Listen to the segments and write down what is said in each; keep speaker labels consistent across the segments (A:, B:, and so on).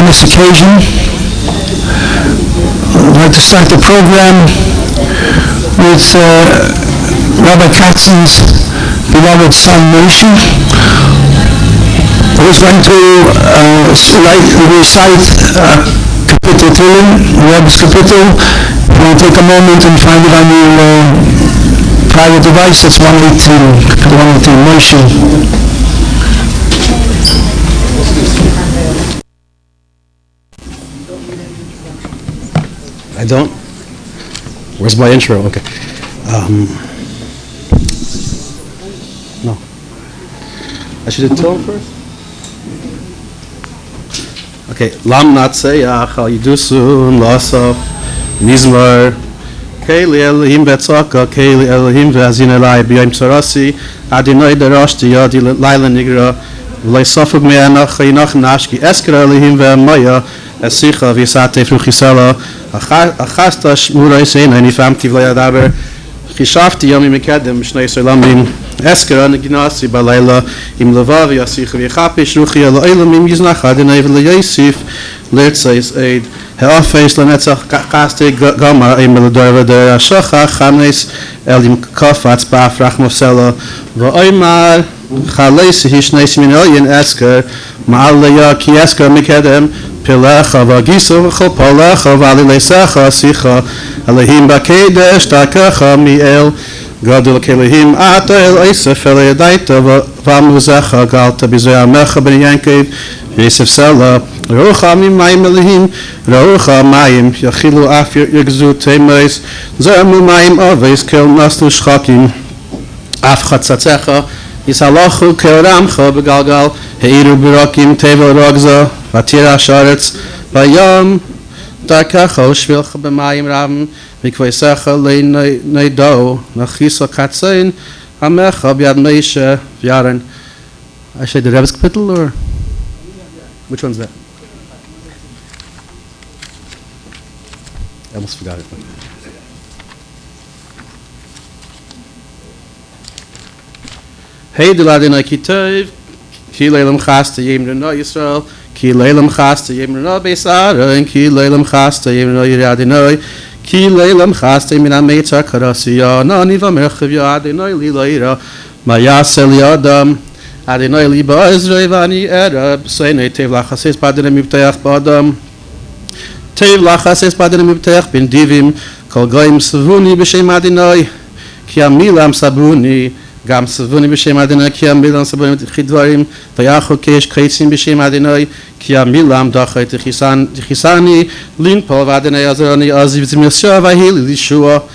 A: on this occasion. I'd like to start the program with Rabbi Katzen's beloved son Moshe, who's going to recite Kapitel Tehillim, Rabbi's Kapitel. You want to take a moment and find it on your private device. It's 118, Moshe.
B: I don't? Where's my intro? Okay. No. I should have told him first? Okay. Lam Natseyach al Yidusun Lasof Nizmar Keili Elohim Betzaka Keili Elohim Ve'azin Elai B'yayim Tzarasi Adinoi Darashti Yadi Laila Nigra V'lai Sofug Me'anach Chayinach Nashki Eskra Elohim Ve'amaya Esicha V'yisate Fruchisala Achasta Shmurai Seina Nifamti V'layadaber Chishafti Yomi Mekedem Shnei Solamim Eskara Neginasi Balayla Im Lavavi Asicha V'yachapish Ruchi Eloilam Im Yiznach Adonai V'layosif Lertzais Eid He'afeis L'netzach Kaste Gama Im Melador V'der Ashocha Chanes Elim Kofatz Ba'af Rachmosela V'oimar Chaleisi Hishnei Simin Elyin Esker Ma'alaya Ki Esker Mekedem Pilecha v'agisu v'chol palecha v'alileisecha asicha Elohim b'kedesh ta'kecha mi'el Gadol k'Elohim ata el eisef el yadaita v'amuzecha galta b'zei amecha b'nei Yankev v'yisef sela Raucha mimayim Elohim Raucha mayim yachilu af yigzu temeis Zermu mayim oveis kel naslu shchakim af chatzatzecha Yisalachu kel ramcha b'galgal Heiru b'rakim tevel rogza Vatira Sharetz Vayam Darkecha Ushvilcha B'mayim Ravim V'kveisecha Le'neido Nachisa Katzen Hamecha B'yad Meishe V'yaren. I say the Rebbe's Kapitel or which one's that? I almost forgot it. Hey Diladina Kitev Ki Leilam Chasta Yemrina Yisrael Ki Leilam Chasta Yemrina Beisara and Ki Leilam Chasta Yemrina Yiradinoi Ki Leilam Chasta Yemrina Meitzar Karasiya Naniva Merchav Yadinoi Lilaira Mayasel Yadam Adinoi Liba Ezrei Vani Erab Seinei Tev Lachases Badinem Yibteach Badam Tev Lachases Badinem Yibteach Bin Divim Kol Goyim Savuni B'Shem Adinoi Ki Amilam Sabuni Gam Savuni B'Shem Adonai Ki Amilam Sabunim Chidvarim Vayachu Kesh Kaitzim B'Shem Adonai Ki Amilam Dachay Techisani Linpol V'Adonai Azarani Aziv Zimyasya Vahili Lishua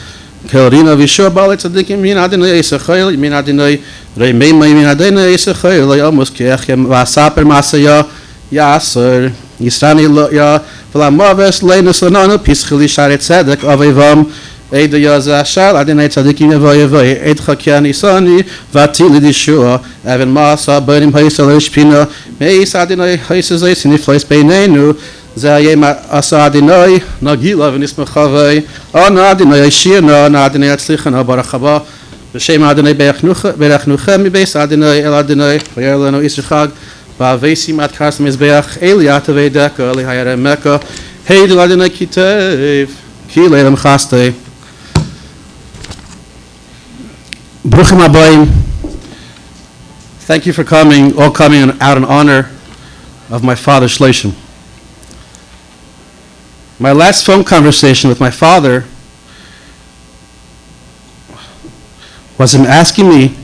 B: Kelrina Vishua Balet Tzadikim Min Adonai Yisachayel Min Adonai Reimei Min Adonai Yisachayel Amos Keachem Vasaper Masaya Yasser Yisrani Ya Vlamaves Leinus Lananu Pischili Sharet Tzedek Avevam Eid Yaza Shal Adonai Tzadikim Yevay Eid Chakian Isani Vatil Yeshua Evan Masa Benim Haisel Shpina Meis Adonai Haises Sinifleis Beinenu Zayem Asa Adonai Nagila V'Nismachavei Ana Adonai Shirna Ana Adonai Atzlichana Barachaba B'Shem Adonai Berachnuchem Mibeis Adonai El Adonai V'Yerlenu Yisrachag V'Avesim Ad Kars Mizbeach Eli Atavei Deka Eli Hayarem Mecca Hey Del Adonai Kitev Ki Leilam Chastei Bruchim Abayim, thank you for all coming out in honor of my father Shloshim. My last phone conversation with my father was him asking me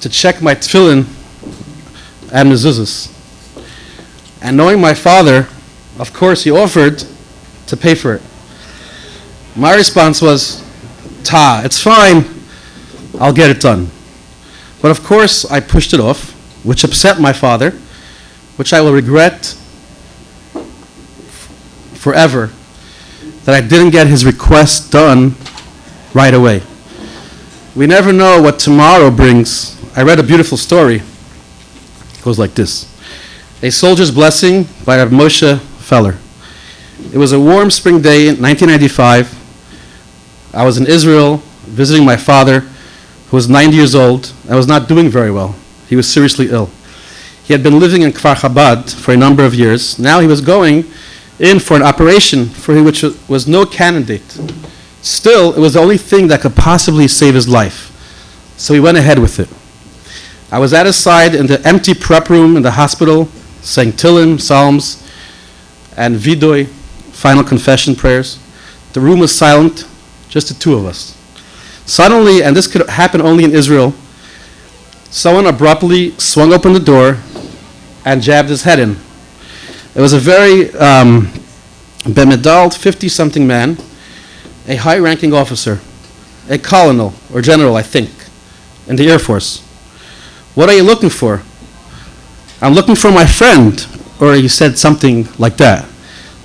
B: to check my tefillin and mezuzahs. And knowing my father, of course he offered to pay for it. My response was, it's fine. I'll get it done. But of course, I pushed it off, which upset my father, which I will regret forever, that I didn't get his request done right away. We never know what tomorrow brings. I read a beautiful story. It goes like this. A Soldier's Blessing by Rabbi Moshe Feller. It was a warm spring day in 1995. I was in Israel visiting my father, who was 90 years old and was not doing very well. He was seriously ill. He had been living in Kfar Chabad for a number of years. Now he was going in for an operation for which was no candidate. Still, it was the only thing that could possibly save his life. So he went ahead with it. I was at his side in the empty prep room in the hospital, saying Tehillim, Psalms, and Vidoy, final confession prayers. The room was silent, just the two of us. Suddenly, and this could happen only in Israel, someone abruptly swung open the door and jabbed his head in. It was a very bemedaled 50-something man, a high-ranking officer, a colonel or general, I think, in the Air Force. What are you looking for? I'm looking for my friend, or he said something like that.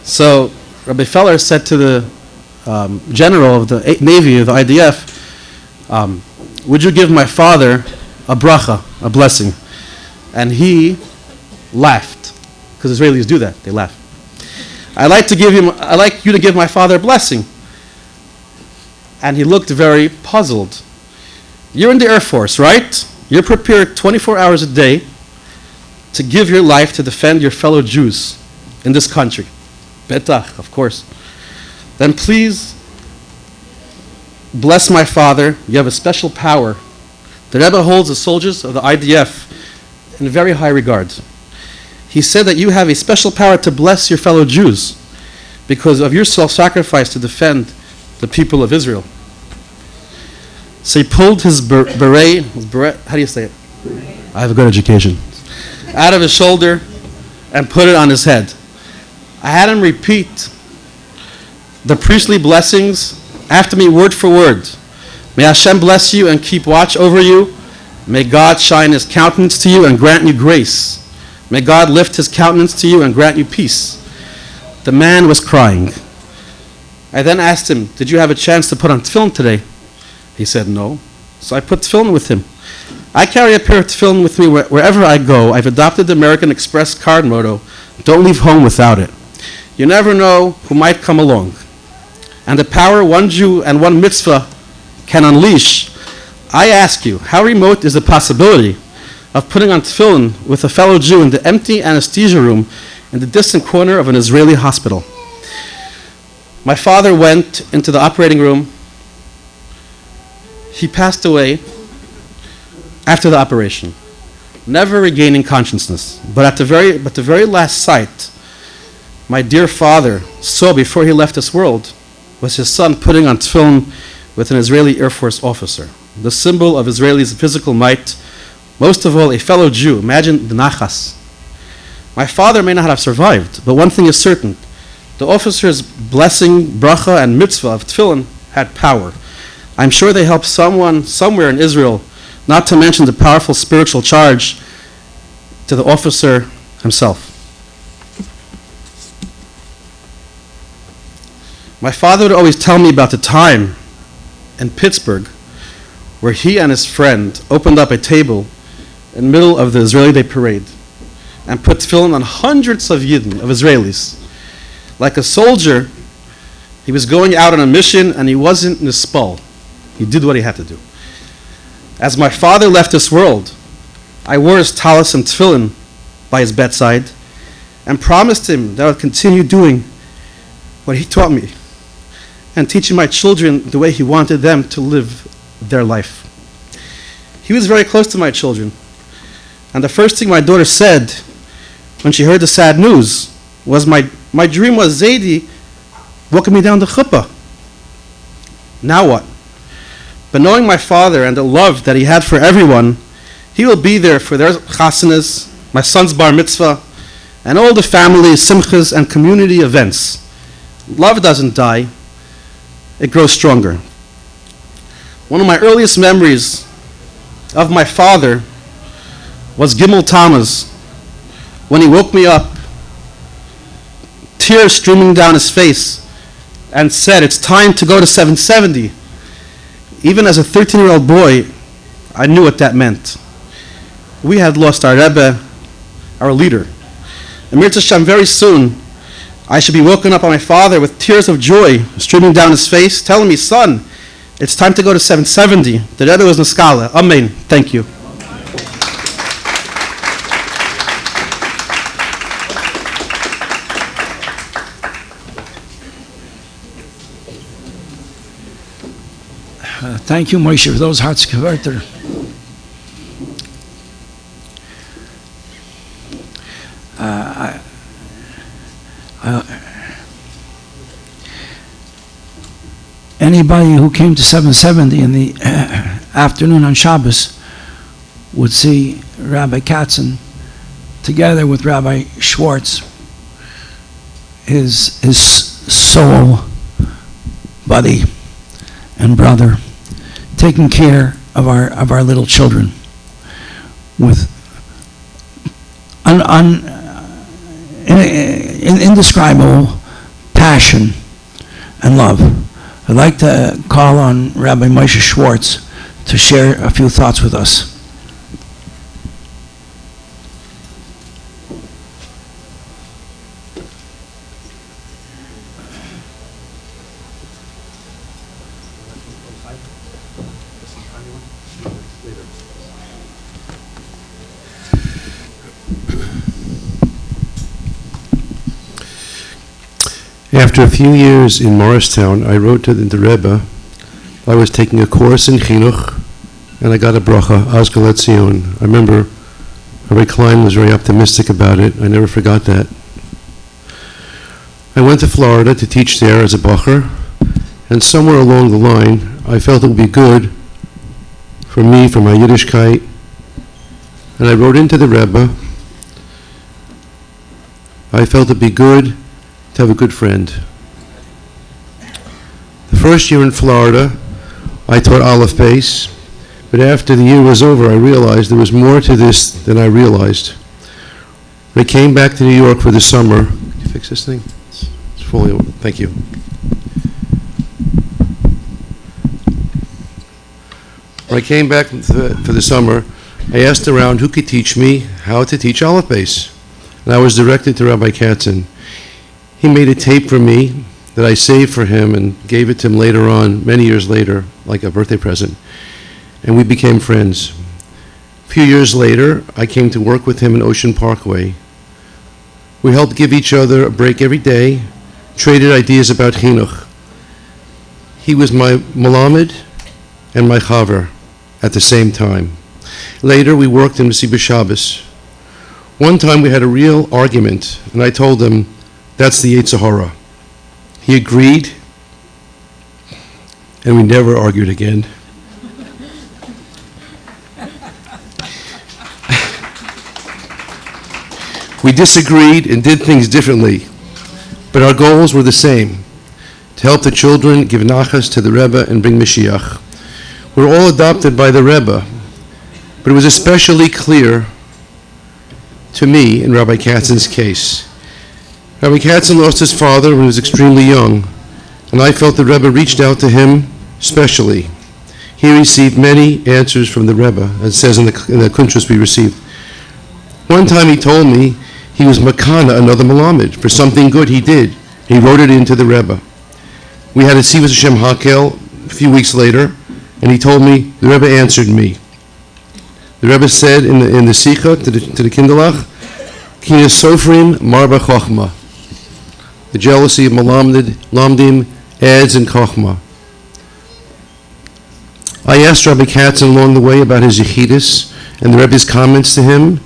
B: So Rabbi Feller said to the general of the Navy, of the IDF, would you give my father a bracha, a blessing? And he laughed, because Israelis do that, they laugh. I'd like you to give my father a blessing. And he looked very puzzled. You're in the Air Force, right? You're prepared 24 hours a day to give your life to defend your fellow Jews in this country. Betach, of course. Then please bless my father. You have a special power. The Rebbe holds the soldiers of the IDF in very high regard. He said that you have a special power to bless your fellow Jews because of your self-sacrifice to defend the people of Israel. So he pulled his beret, how do you say it? I have a good education. Out of his shoulder and put it on his head. I had him repeat the priestly blessings after me word for word. May Hashem bless you and keep watch over you. May God shine his countenance to you and grant you grace. May God lift his countenance to you and grant you peace. The man was crying. I then asked him, did you have a chance to put on tefillin today? He said no. So I put tefillin with him. I carry a pair of tefillin with me wherever I go. I've adopted the American Express card motto, don't leave home without it. You never know who might come along. And the power one Jew and one mitzvah can unleash. I ask you, how remote is the possibility of putting on tefillin with a fellow Jew in the empty anesthesia room in the distant corner of an Israeli hospital? My father went into the operating room. He passed away after the operation, never regaining consciousness. But at the very last sight, my dear father saw before he left this world was his son putting on tefillin with an Israeli Air Force officer, the symbol of Israelis' physical might, most of all a fellow Jew. Imagine the nachas. My father may not have survived, but one thing is certain. The officer's blessing, bracha, and mitzvah of tefillin had power. I'm sure they helped someone somewhere in Israel, not to mention the powerful spiritual charge to the officer himself. My father would always tell me about the time in Pittsburgh where he and his friend opened up a table in the middle of the Israeli Day parade and put tefillin on hundreds of Yidden, of Israelis. Like a soldier, he was going out on a mission and he wasn't nispal. He did what he had to do. As my father left this world, I wore his talis and tefillin by his bedside and promised him that I would continue doing what he taught me and teaching my children the way he wanted them to live their life. He was very close to my children, and the first thing my daughter said when she heard the sad news was, my dream was Zaidi walking me down the chuppah. Now what? But knowing my father and the love that he had for everyone, he will be there for their chasanas, my son's bar mitzvah, and all the family simchas and community events. Love doesn't die, it grows stronger. One of my earliest memories of my father was Gimel Tammuz, when he woke me up, tears streaming down his face, and said, it's time to go to 770. Even as a 13-year-old boy, I knew what that meant. We had lost our Rebbe, our leader. And Mirza Hashem, very soon, I should be woken up by my father with tears of joy streaming down his face, telling me, son, it's time to go to 770. The Rebbe was Niskala. Amen. Thank you.
A: Thank you, Moshe, for those hearts converted. Anybody who came to 770 in the afternoon on Shabbos would see Rabbi Katzen together with Rabbi Schwartz, his soul buddy and brother, taking care of our little children with indescribable passion and love. I'd like to call on Rabbi Moshe Schwartz to share a few thoughts with us.
C: After a few years in Morristown, I wrote to the Rebbe. I was taking a course in Chinuch, and I got a bracha, Azgalat Zion. I remember Rabbi Klein was very optimistic about it. I never forgot that. I went to Florida to teach there as a bacher, and somewhere along the line, I felt it would be good for me, for my Yiddishkeit, and I wrote into the Rebbe. I felt it would be good to have a good friend. The first year in Florida, I taught Aleph Beis, but after the year was over, I realized there was more to this than I realized. When I came back to New York for the summer, can you fix this thing? It's fully over. Thank you. When I came back for the summer, I asked around who could teach me how to teach Aleph Beis, and I was directed to Rabbi Katzen. He made a tape for me that I saved for him and gave it to him later on, many years later, like a birthday present. And we became friends. A few years later, I came to work with him in Ocean Parkway. We helped give each other a break every day, traded ideas about Chinuch. He was my Melamed and my Chaver at the same time. Later, we worked in Mesiba Shabbos. One time we had a real argument, and I told him, that's the Yetzer Hara. He agreed, and we never argued again. We disagreed and did things differently, but our goals were the same, to help the children, give nachas to the Rebbe, and bring Mashiach. We're all adopted by the Rebbe, but it was especially clear to me in Rabbi Katzen's case. Rabbi Katzen lost his father when he was extremely young, and I felt the Rebbe reached out to him specially. He received many answers from the Rebbe, as it says in the Kuntrus we received. One time he told me he was makana, another Melamed, for something good he did. He wrote it into the Rebbe. We had a Sivas Hashem Hakel a few weeks later, and he told me, the Rebbe answered me. The Rebbe said in the Sikha to the Kinderlach, Kina Sofrim Marba Chochma. The jealousy of Lamdim adds in Chochma. I asked Rabbi Katzen along the way about his Yechidus and the Rebbe's comments to him,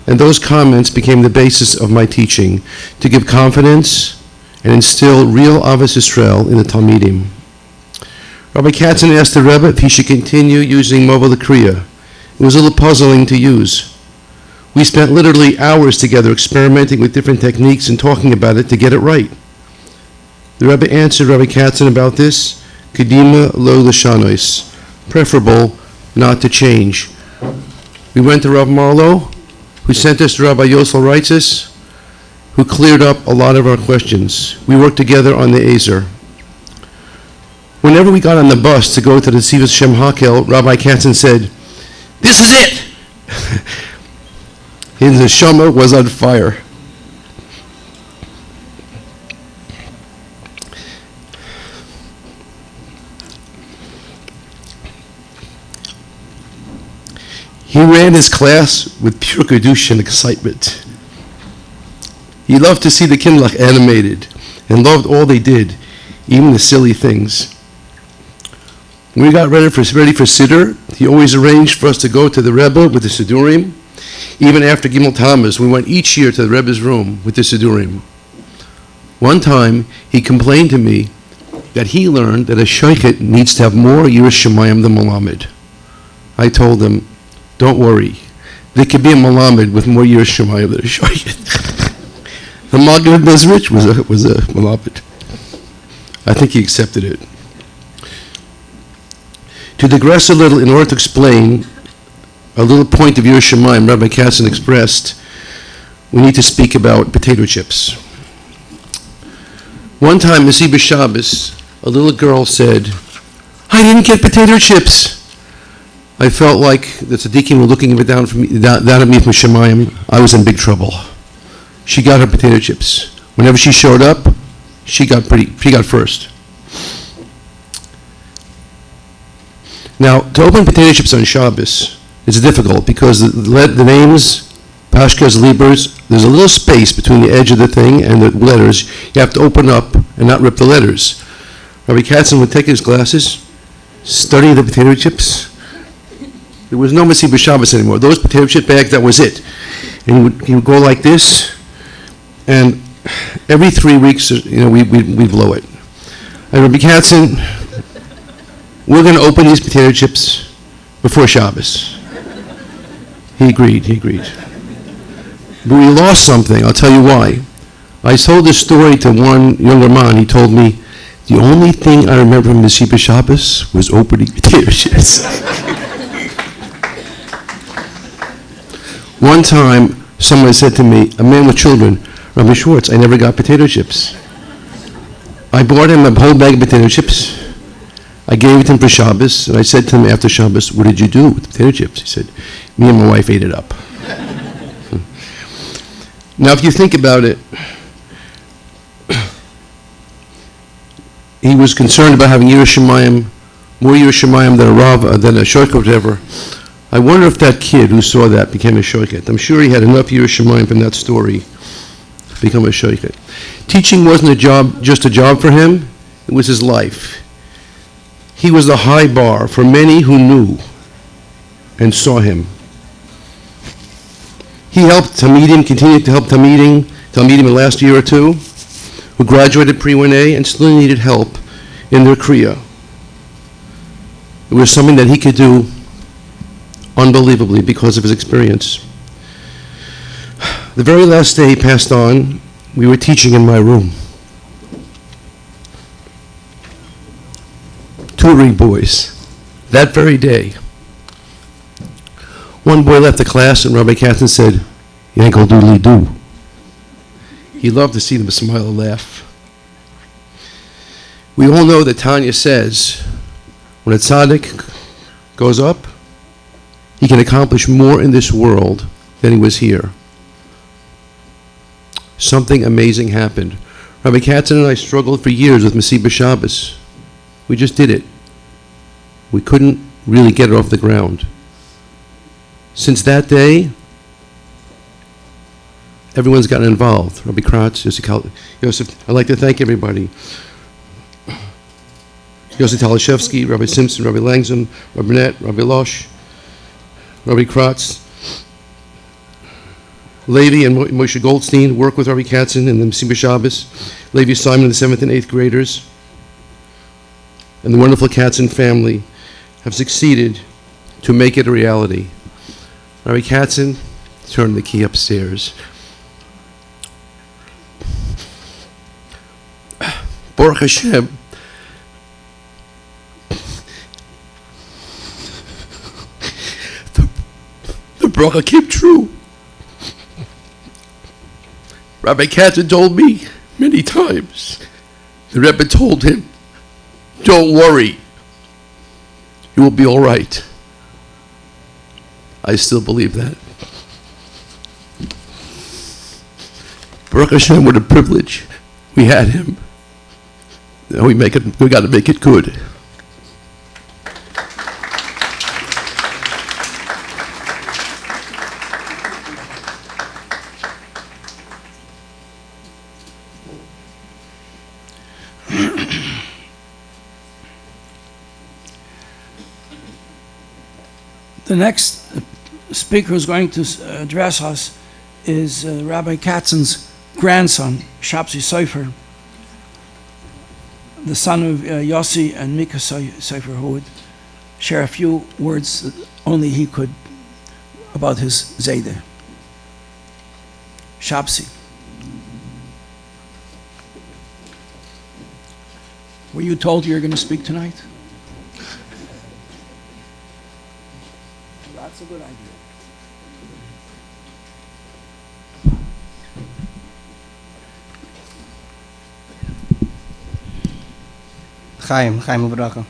C: and those comments became the basis of my teaching, to give confidence and instill real Avos Yisrael in the Talmidim. Rabbi Katzen asked the Rebbe if he should continue using Mobile Kriya. It was a little puzzling to use. We spent literally hours together experimenting with different techniques and talking about it to get it right. The Rebbe answered Rabbi Katzen about this, Kedima lo l'shanois, preferable not to change. We went to Rav Marlowe, who sent us to Rabbi Yosel Reitzis, who cleared up a lot of our questions. We worked together on the Ezer. Whenever we got on the bus to go to the Sivas Shem Hakel, Rabbi Katzen said, "This is it!" His neshama was on fire. He ran his class with pure kedusha and excitement. He loved to see the kindlach animated and loved all they did, even the silly things. When we got ready for Siddur, he always arranged for us to go to the Rebbe with the Siddurim. Even after Gimel Tammuz, we went each year to the Rebbe's room with the Siddurim. One time, he complained to me that he learned that a shochet needs to have more Yiras Shamayim than Malamed. I told him, don't worry. There could be a Malamed with more Yiras Shamayim than a shochet. The Maggid of Mezrich was a Malamed. I think he accepted it. To digress a little, in order to explain a little point of Yiras Shamayim Rabbi Katzen expressed, we need to speak about potato chips. One time, Masiba Shabbos, a little girl said, I didn't get potato chips. I felt like the tzaddikim were looking down at me from Shamayim. I was in big trouble. She got her potato chips. Whenever she showed up, she got first. Now, to open potato chips on Shabbos is difficult because the names, Pashkas, Libers, there's a little space between the edge of the thing and the letters. You have to open up and not rip the letters. Rabbi Katzen would take his glasses, study the potato chips. There was no Masiba Shabbos anymore. Those potato chip bags, that was it. And he would go like this, and every 3 weeks, we'd blow it. And Rabbi Katzen, we're going to open these potato chips before Shabbos. He agreed. But we lost something. I'll tell you why. I told this story to one younger man. He told me, the only thing I remember from Masiba Shabbos was opening potato chips. One time, someone said to me, a man with children, Rabbi Schwartz, I never got potato chips. I bought him a whole bag of potato chips. I gave it to him for Shabbos, and I said to him after Shabbos, what did you do with the potato chips? He said, me and my wife ate it up. Now, if you think about it, he was concerned about having Yiras Shamayim, more Yiras Shamayim than a Rav, than a shochet, whatever. I wonder if that kid who saw that became a shochet. I'm sure he had enough Yiras Shamayim from that story to become a shochet. Teaching wasn't just a job for him, it was his life. He was the high bar for many who knew and saw him. He helped Talmidim, continued to help Talmidim in the last year or two, who graduated pre-1A and still needed help in their Kriya. It was something that he could do unbelievably because of his experience. The very last day he passed on, we were teaching in my room. Tutoring boys, that very day. One boy left the class and Rabbi Katzen said, Yankel doodly doo. He loved to see them smile and laugh. We all know that Tanya says, when a tzaddik goes up, he can accomplish more in this world than he was here. Something amazing happened. Rabbi Katzen and I struggled for years with Masiba Shabbos. We just did it. We couldn't really get it off the ground. Since that day, everyone's gotten involved. Rabbi Kratz, Yosef, I'd like to thank everybody. Yosef Talashevsky, Rabbi Simpson, Rabbi Langzum, Rabbi Burnett, Rabbi Losh, Rabbi Kratz, Levi and Moshe Goldstein work with Rabbi Katzen in the Masiba Shabbos, Levi Simon and the 7th and 8th graders, and the wonderful Katzen family have succeeded to make it a reality. Rabbi Katzen turned the key upstairs. Baruch Hashem, the bracha came true. Rabbi Katzen told me many times, the Rebbe told him, don't worry, you will be all right. I still believe that. Baruch Hashem, what a privilege. We had him. Now we got to make it good.
A: The next speaker who's going to address us is Rabbi Katzen's grandson, Shapsi Sofer, the son of Yossi and Mika Sofer, who would share a few words that only he could about his Zayde. Shapsi. Were you told you were going to speak tonight? That's a good idea.
D: Chaim Ubracha.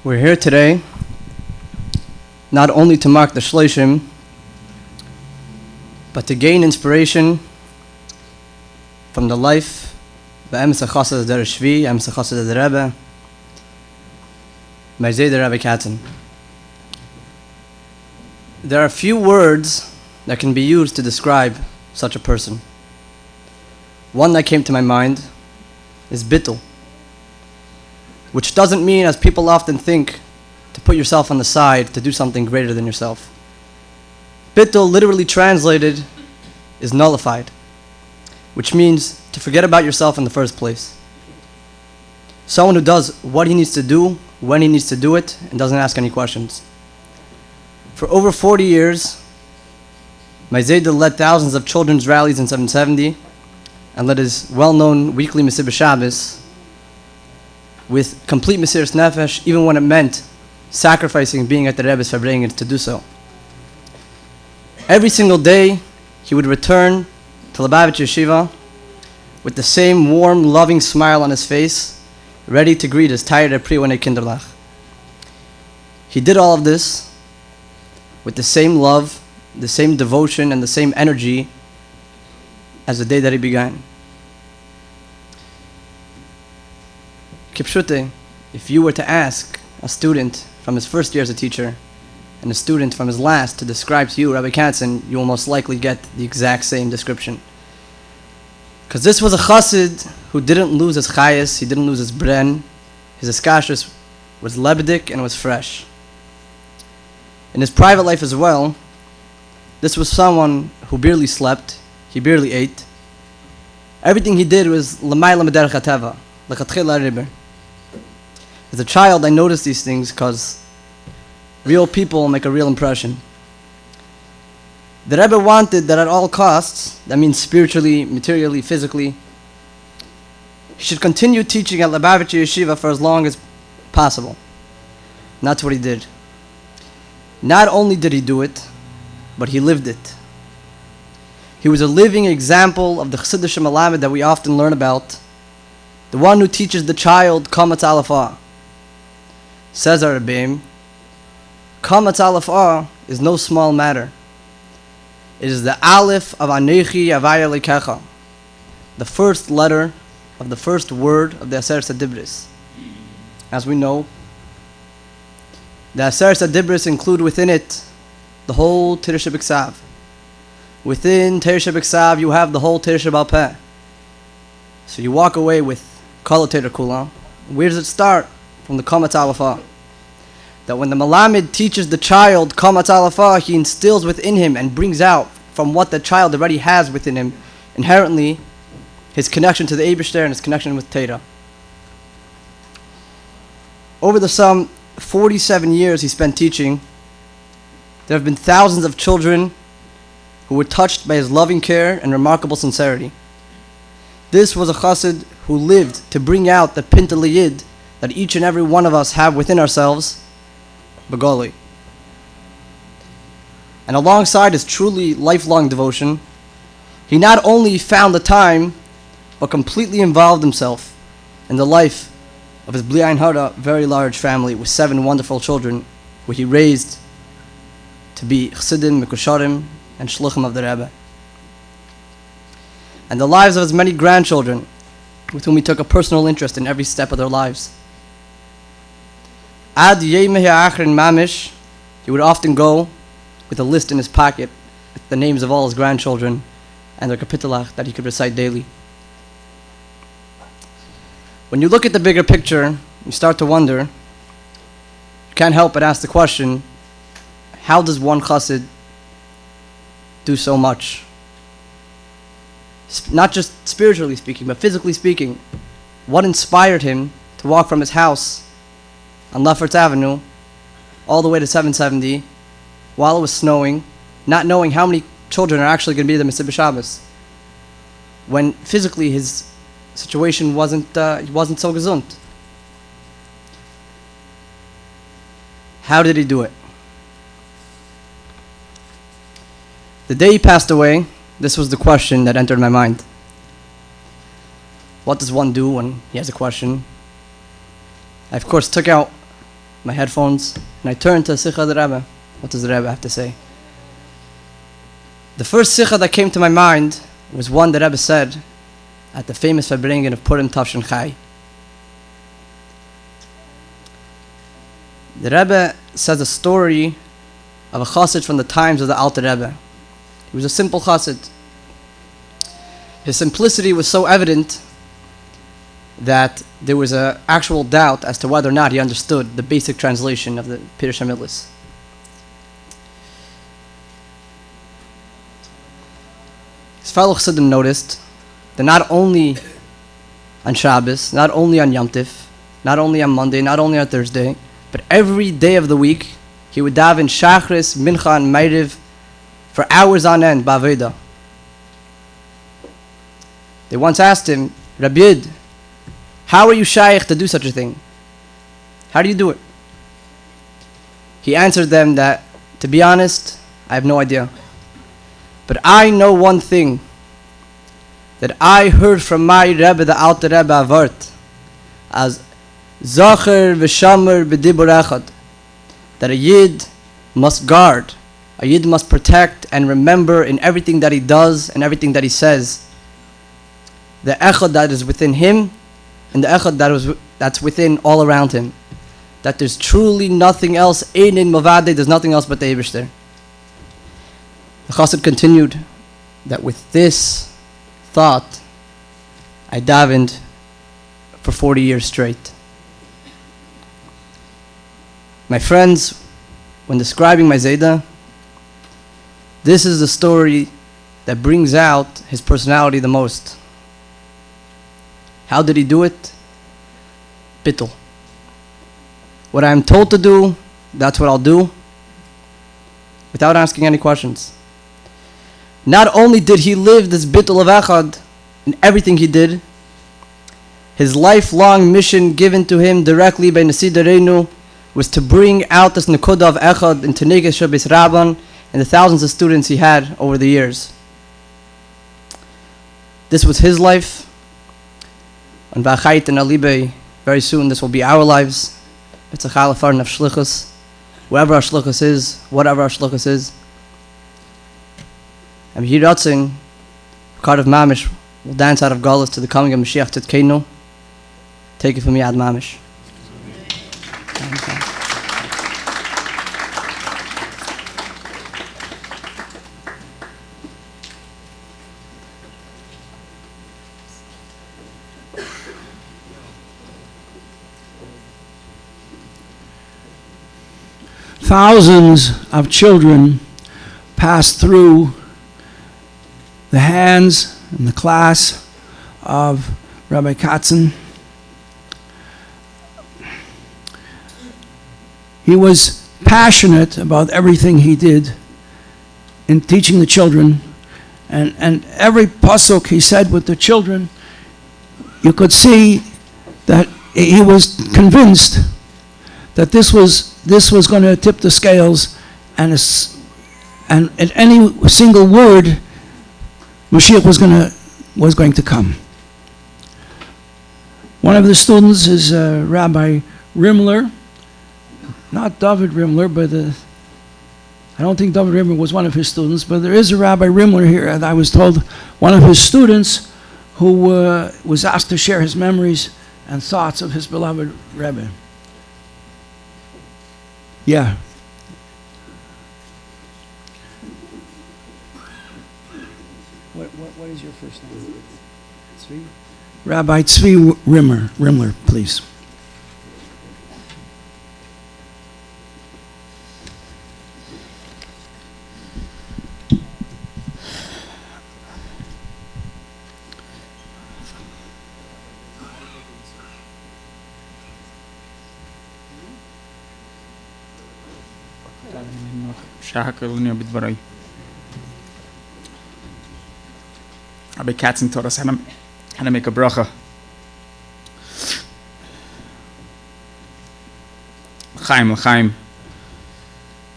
D: We're here today not only to mark the Shloshim, but to gain inspiration from the life of Emes HaChassid der Shvi, Emes HaChassid der Rebbe, Merzei Rabbi Katzen. There are few words that can be used to describe such a person. One that came to my mind is bittul, which doesn't mean, as people often think, to put yourself on the side to do something greater than yourself. Bittul, literally translated, is nullified, which means to forget about yourself in the first place. Someone who does what he needs to do, when he needs to do it, and doesn't ask any questions. For over 40 years, my Zayda led thousands of children's rallies in 770 and led his well-known weekly Mesilas Shabbos with complete Mesiras Nefesh, even when it meant sacrificing being at the Rebbe's Farbrengen to do so. Every single day, he would return to Lubavitch Yeshiva with the same warm, loving smile on his face, ready to greet his tired Priwane Kinderlach. He did all of this with the same love, the same devotion, and the same energy as the day that he began. Kipshute, if you were to ask a student from his first year as a teacher and a student from his last to describe to you Rabbi Katzen, you will most likely get the exact same description. Because this was a chassid who didn't lose his chayas, he didn't lose his bren, his eskashus was lebedik and was fresh. In his private life as well, this was someone who barely slept, he barely ate. Everything he did was l'mayla mederech hateva, l'chatchila riber. As a child, I noticed these things because real people make a real impression. The Rebbe wanted that at all costs, that means spiritually, materially, physically, he should continue teaching at Lubavitch Yeshiva for as long as possible. And that's what he did. Not only did he do it, but he lived it. He was a living example of the Chassidish Malamed that we often learn about, the one who teaches the child Kamatz Alafah. Says our Rabbi, Kamatz Alafah is no small matter. It is the Aleph of Anechi Avaya Lekecha, the first letter of the first word of the Aseret Adibris. As we know, the Aseret Adibris include within it the whole Tirsha B'Ksav. Within Tirsha B'Ksav, you have the whole Tirsha B'al Peh. So you walk away with Kol HaTorah Kula. Where does it start? From the Kamatz Alafah. That when the Malamed teaches the child Kamatz Alafah, he instills within him and brings out from what the child already has within him, inherently, his connection to the Eibishter and his connection with Torah. Over the some 47 years he spent teaching, there have been thousands of children who were touched by his loving care and remarkable sincerity. This was a chassid who lived to bring out the Pinta Liyid that each and every one of us have within ourselves, Begoli. And alongside his truly lifelong devotion, he not only found the time, but completely involved himself in the life of his Bli Ayin Hara very large family with 7 wonderful children, who he raised to be Chassidim, Mekusharim, and Shluchim of the Rebbe. And the lives of his many grandchildren, with whom he took a personal interest in every step of their lives. Ad Yemeh Ha'achrin Mamish, he would often go with a list in his pocket with the names of all his grandchildren and their kapitelach that he could recite daily. When you look at the bigger picture, you start to wonder, you can't help but ask the question, how does one chassid do so much? Not just spiritually speaking, but physically speaking. What inspired him to walk from his house on Lefferts Avenue all the way to 770 while it was snowing, not knowing how many children are actually going to be the Mesilas Shabbos, when physically his situation wasn't so gesund? How did he do it? The day he passed away, this was the question that entered my mind. What does one do when he has a question? I, of course, took out my headphones and I turned to Sikha the Rabbi. What does the Rabbi have to say? The first Sikha that came to my mind was one that Rabbi said at the famous Farbrengen of Purim Tavshin Chai. The Rebbe says a story of a chassid from the times of the Alter Rebbe. He was a simple chassid. His simplicity was so evident that there was an actual doubt as to whether or not he understood the basic translation of the Pirush HaMidlis. His fellow chassidim noticed that not only on Shabbos, not only on Yom Tif, not only on Monday, not only on Thursday, but every day of the week, he would daven Shachris, Mincha, and Ma'ariv for hours on end, ba'aveda. They once asked him, Rabbi Yid, how are you shaykh to do such a thing? How do you do it? He answered them that, to be honest, I have no idea. But I know one thing, that I heard from my Rebbe, the Alter Rebbe Avart, as Zacher v'shamer b'dibur echad, that a Yid must guard, a Yid must protect and remember in everything that he does and everything that he says, the echad that is within him and the echad that's within all around him. That there's truly nothing else, Einin Mavadeh, there's nothing else but the Eibishter. The chassid continued that with this thought, I davened for 40 years straight. My friends, when describing my Zayda, this is the story that brings out his personality the most. How did he do it? Bittul. What I'm told to do, that's what I'll do, without asking any questions. Not only did he live this bittul of echad in everything he did, his lifelong mission given to him directly by Nasi Dareinu was to bring out this nekuda of echad into Neges Shabbat Rabban and the thousands of students he had over the years. This was his life. And V'achayit and Alibay, very soon this will be our lives. It's a chalafarn of shlichus, wherever our shlichus is, whatever our shlichus is. And Yiratzin, Card of Mamish, will dance out of Galus to the coming of Mashiach Tzidkeinu. Take it from me, Ad Mamish.
A: Thousands of children passed through the hands and the class of Rabbi Katzen. He was passionate about everything he did in teaching the children, and every pasuk he said with the children, you could see that he was convinced that this was going to tip the scales, and at any single word, Mashiach was going to come. One of the students is Rabbi Rimler, not David Rimler, but I don't think David Rimler was one of his students, but there is a Rabbi Rimler here, and I was told one of his students who was asked to share his memories and thoughts of his beloved Rebbe. Yeah. What is your first name? Tzvi? Rabbi Tzvi Rimler, please.
E: Rabbi Katzen taught us how to make a bracha. L'chaim.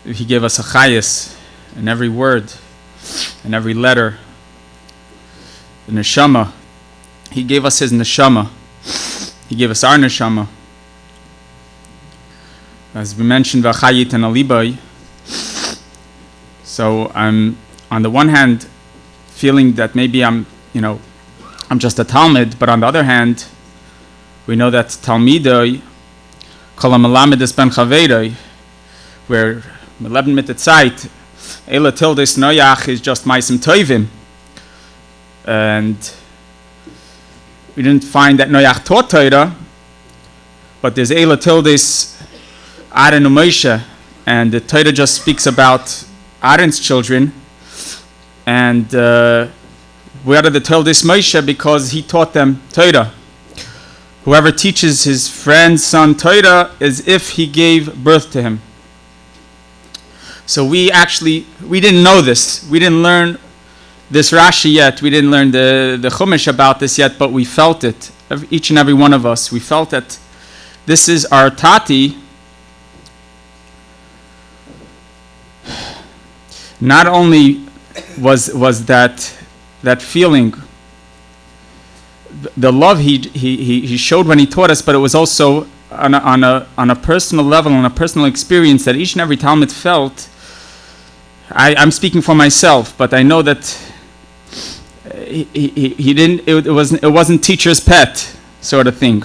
E: He gave us a chayas in every word, in every letter. The neshama. He gave us his neshama. He gave us our neshama. As we mentioned, v'chayit and alibai. So I'm, on the one hand, feeling that maybe I'm just a Talmud, but on the other hand, we know that Talmidoi, kol ha-melamed es ben chaveiroi, where meleben mit der Zeit, Eila Tildes Noyach is just Maisim Toivim, and we didn't find that Noyach taught Torah, but there's Eila Tildes Aaron and Moshe, and the Torah just speaks about Aaron's children, and we are to tell this Moshe because he taught them Torah. Whoever teaches his friend's son Torah is if he gave birth to him. So we didn't know this. We didn't learn this Rashi yet. We didn't learn the Chumash about this yet, but we felt it. Each and every one of us. We felt that this is our Tati. Not only was that feeling, the love he showed when he taught us, but it was also on a personal level, on a personal experience that each and every Talmud felt. I'm speaking for myself, but I know that he didn't. It wasn't teacher's pet sort of thing.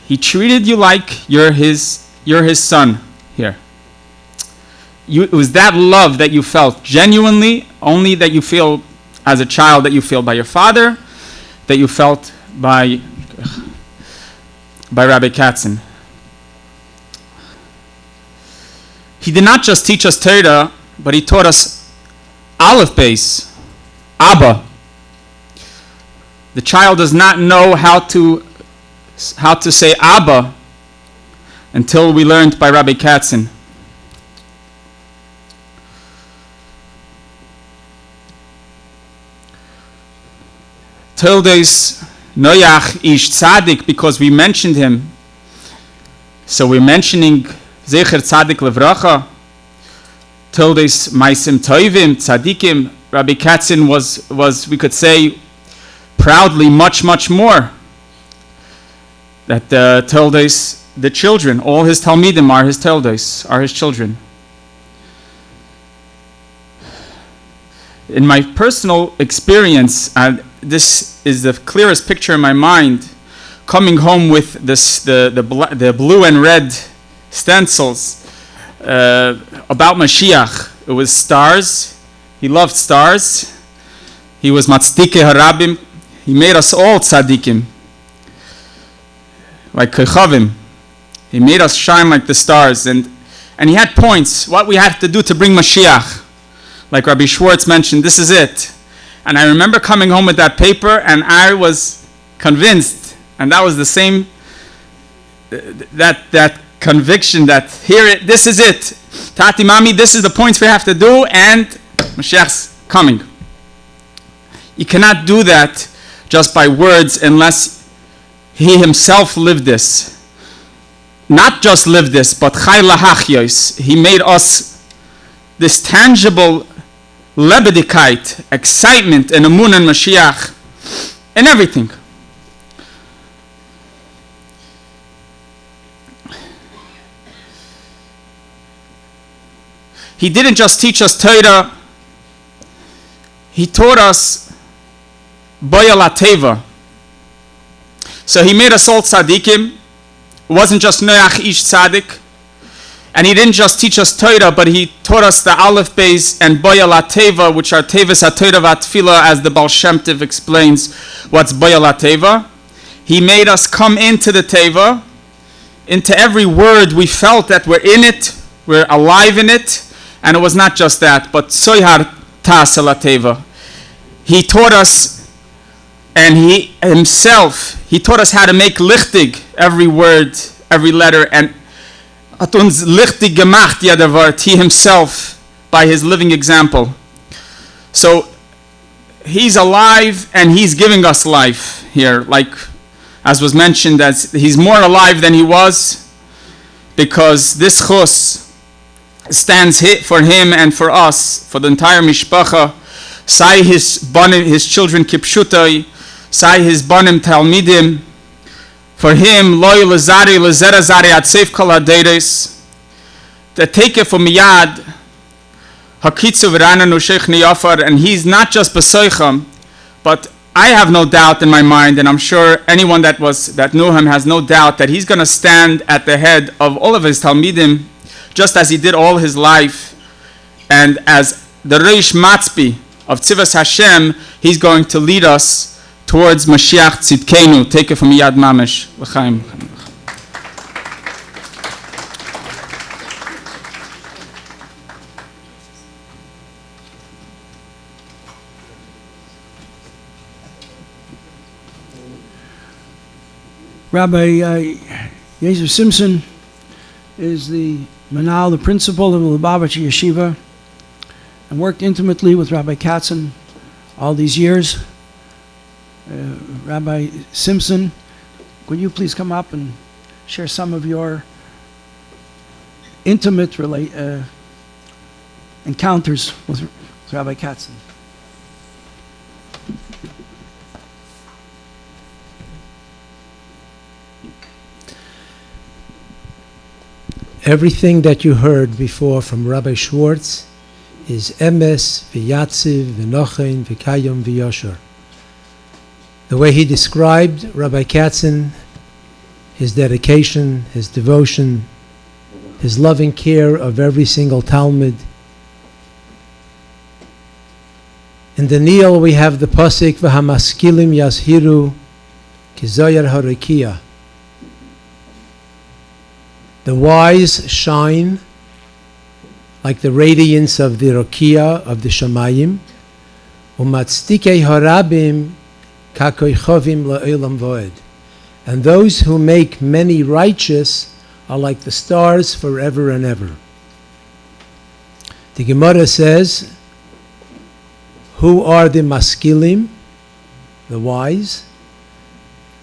E: He treated you like you're his son here. It was that love that you felt genuinely, only that you feel as a child, that you feel by your father, that you felt by Rabbi Katzen. He did not just teach us Torah, but he taught us Aleph Beis, Abba. The child does not know how to say Abba until we learned by Rabbi Katzen. Tildes Noyach ish tzaddik, because we mentioned him. So we're mentioning Zecher tzaddik levracha. Tildes maisim toivim tzaddikim. Rabbi Katzen was we could say proudly much more. That Tildes, the children, all his Talmidim are his Tildes, are his children. In my personal experience, this is the clearest picture in my mind. Coming home with the blue and red stencils about Mashiach. It was stars. He loved stars. He was Matzdike Harabim. He made us all tzaddikim, like Kechavim. He made us shine like the stars, and he had points. What we had to do to bring Mashiach. Like Rabbi Schwartz mentioned, this is it. And I remember coming home with that paper, and I was convinced, and that was the same, that conviction that this is it. Tati Mami, this is the points we have to do, and Mashiach's coming. You cannot do that just by words unless he himself lived this. Not just lived this, but Chai Lahachyos. He made us this tangible lebedikite, excitement, and emunah and Mashiach, and everything. He didn't just teach us Torah, he taught us Boya Lateva. So he made us all tzaddikim. It wasn't just Noach ish tzaddik. And he didn't just teach us Torah, but he taught us the Aleph Beis and Boya La Teva, which are Tevis HaTorah VaTfilah, as the Baal Shem Tov explains what's Boya La Teva. He made us come into the Teva, into every word. We felt that we're in it, we're alive in it, and it was not just that, but Soyhar Tas La Teva. He taught us, and he taught us how to make lichtig, every word, every letter, and hat uns lichtig gemacht, jeder Wort, he himself, by his living example. So, he's alive and he's giving us life here, like, as was mentioned, as he's more alive than he was, because this chus stands for him and for us, for the entire mishpacha, sai his banim, his children kipshutai, sai his banim talmidim. For him, loy lezari lezerazari atseif kol hadeires, the take from miyad hakitzu v'rananu sheikh niyafar, and he's not just besoicham, but I have no doubt in my mind, and I'm sure anyone that knew him has no doubt that he's going to stand at the head of all of his talmidim, just as he did all his life, and as the Reish Matzpi of Tzivas Hashem, he's going to lead us towards Mashiach Tzidkenu. Take it from Yad Mamish. L'chaim.
A: Rabbi Yezer Simpson is the Manal, the principal of the Lubavitcher Yeshiva, and worked intimately with Rabbi Katzen all these years. Rabbi Simpson, could you please come up and share some of your intimate encounters with Rabbi Katzen?
F: Everything that you heard before from Rabbi Schwartz is emes, v'yatziv, v'nochen, v'kayom, v'yosher. The way he described Rabbi Katzen, his dedication, his devotion, his loving care of every single Talmud. In Daniel we have the pasuk v'hamaskilim yashiru kizoyar harikia. The wise shine like the radiance of the Rokia of the Shamayim, umatztikei harabim kakoichovim la'olam voed. And those who make many righteous are like the stars forever and ever. The Gemara says, who are the maskilim, the wise?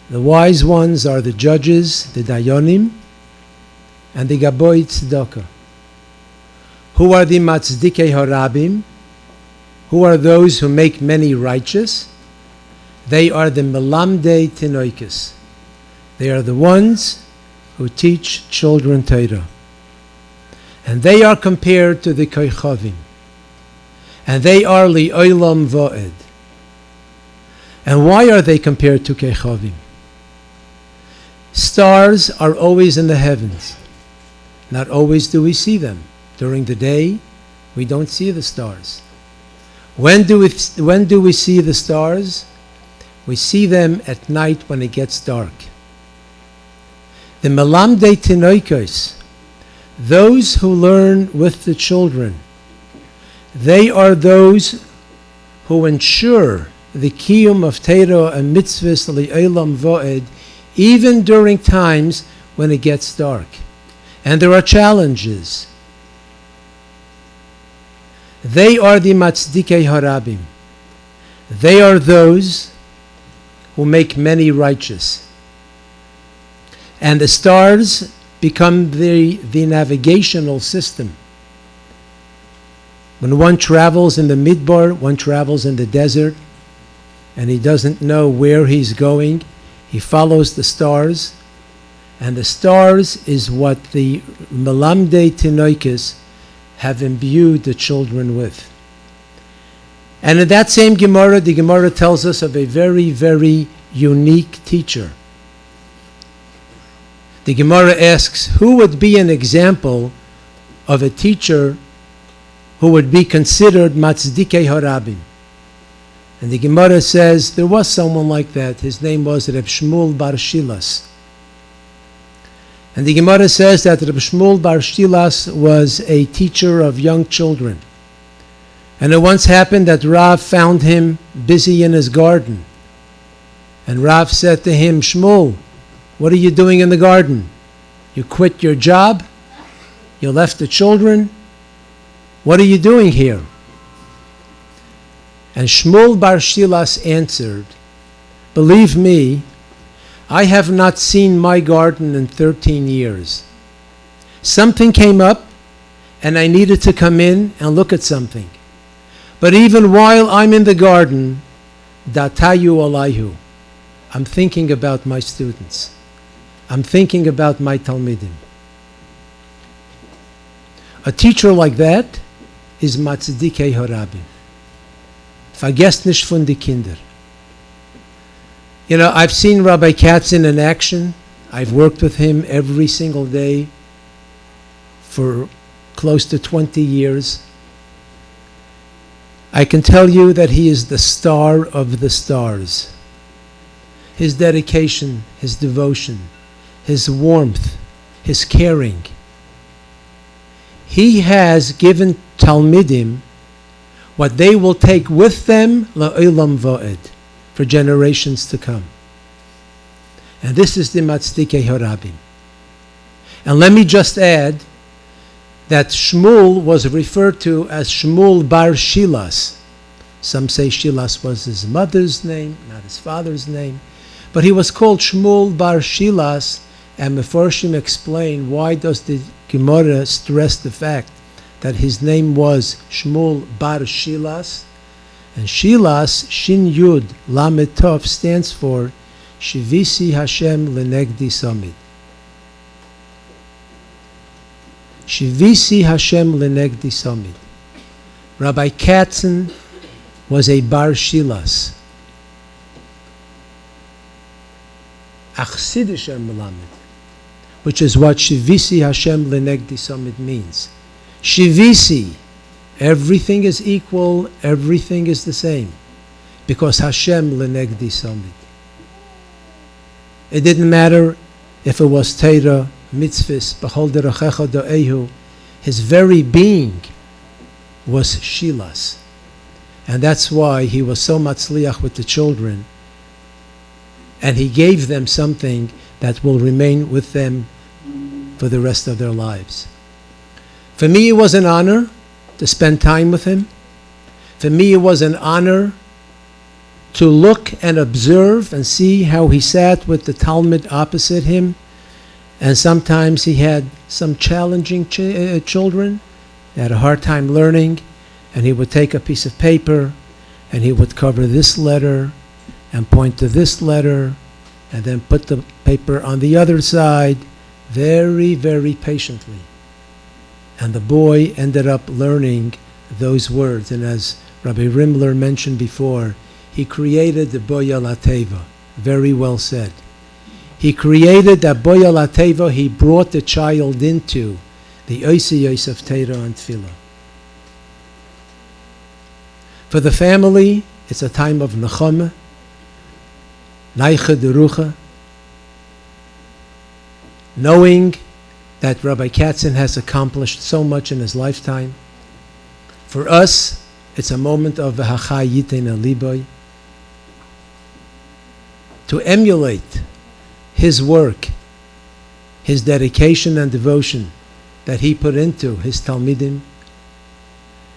F: The wise ones are the judges, the dayonim, and the Gaboi Tzedakah. Who are the Matzdikei Harabim? Who are those who make many righteous? They are the Melamdei Tinoikis. They are the ones who teach children Torah. And they are compared to the Koichavim. And they are Li'olam Vo'ed. And why are they compared to Koichavim? Stars are always in the heavens. Not always do we see them. During the day, we don't see the stars. When do we see the stars? We see them at night when it gets dark. The Melamdei Tinoikos, those who learn with the children, they are those who ensure the kiyum of Torah and mitzvahs li'olam vo'ed, even during times when it gets dark. And there are challenges. They are the Matzdikei Harabim. They are those who make many righteous. And the stars become the navigational system. When one travels in the midbar, one travels in the desert, and he doesn't know where he's going, he follows the stars. And the stars is what the Melamdei Tinoikis have imbued the children with. And in that same Gemara, the Gemara tells us of a very, very unique teacher. The Gemara asks, who would be an example of a teacher who would be considered Matzdikei Harabim. And the Gemara says there was someone like that. His name was Reb Shmuel Bar Shilas. And the Gemara says that Reb Shmuel Bar Shilas was a teacher of young children. And it once happened that Rav found him busy in his garden. And Rav said to him, Shmuel, what are you doing in the garden? You quit your job? You left the children? What are you doing here? And Shmuel Bar Shilas answered, believe me, I have not seen my garden in 13 years. Something came up and I needed to come in and look at something. But even while I'm in the garden, datayu alayhu, I'm thinking about my students. I'm thinking about my talmidim. A teacher like that is Matzdikei Harabim. Vergesst nicht von die Kinder. You know, I've seen Rabbi Katzen in action. I've worked with him every single day for close to 20 years. I can tell you that he is the star of the stars. His dedication, his devotion, his warmth, his caring. He has given Talmidim what they will take with them la'olam va'ed, for generations to come. And this is the Matzdikei Harabim. And let me just add that Shmuel was referred to as Shmuel Bar Shilas. Some say Shilas was his mother's name, not his father's name. But he was called Shmuel Bar Shilas, and Meforshim explain why does the Gemara stress the fact that his name was Shmuel Bar Shilas. And Shilas, Shin Yud Lamed Tov, stands for Shivisi Hashem Lenegdi Samid. Shivisi Hashem Lenegdi Samid. Rabbi Katzen was a Bar Shilas. Achsidish Melamed, which is what Shivisi Hashem Lenegdi Samid means. Shivisi, everything is equal, everything is the same, because Hashem Lenegdi Samid. It didn't matter if it was Torah, mitzvahs, B'chol Derechecha Da'ehu, his very being was Shilas. And that's why he was so matzliach with the children, and he gave them something that will remain with them for the rest of their lives. For me, it was an honor to spend time with him. For me, it was an honor to look and observe and see how he sat with the Talmud opposite him. And sometimes he had some challenging children. They had a hard time learning. And he would take a piece of paper and he would cover this letter and point to this letter and then put the paper on the other side very, very patiently. And the boy ended up learning those words. And as Rabbi Rimler mentioned before, he created the Boya Lateva. Very well said. He created that Boya Lateva. He brought the child into the Oisiyos of Torah and Tefillah. For the family, it's a time of Nechama, Neiche Derucha, knowing that Rabbi Katzen has accomplished so much in his lifetime. For us, it's a moment of V'hachai Yitein Liboy, to emulate his work, his dedication and devotion that he put into his Talmidim.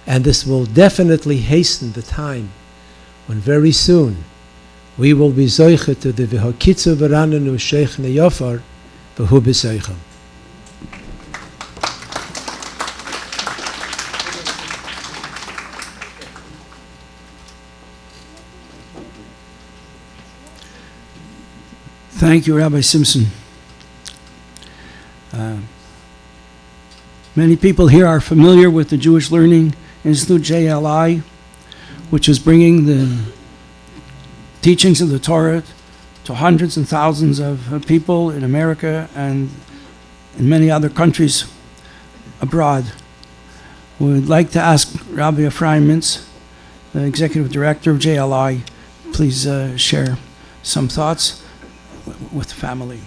F: And this will definitely hasten the time when very soon we will be zoiche to the V'hokitzu V'ranenu Sheikh Neyofar V'hu B'soichem.
A: Thank you, Rabbi Simpson. Many people here are familiar with the Jewish Learning Institute, JLI, which is bringing the teachings of the Torah to hundreds and thousands of people in America and in many other countries abroad. Would like to ask Rabbi Ephraim Mintz, the Executive Director of JLI, please share some thoughts with the family.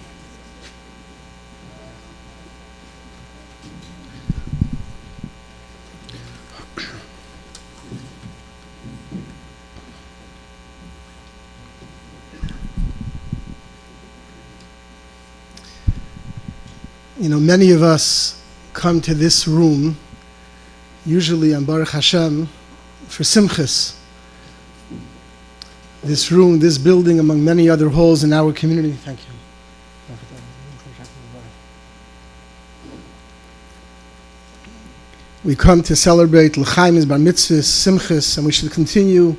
G: You know, many of us come to this room, usually on Baruch Hashem, for simchas. This room, this building, among many other halls in our community. Thank you. We come to celebrate L'chaim, Bar Mitzvahs, simchas, and we should continue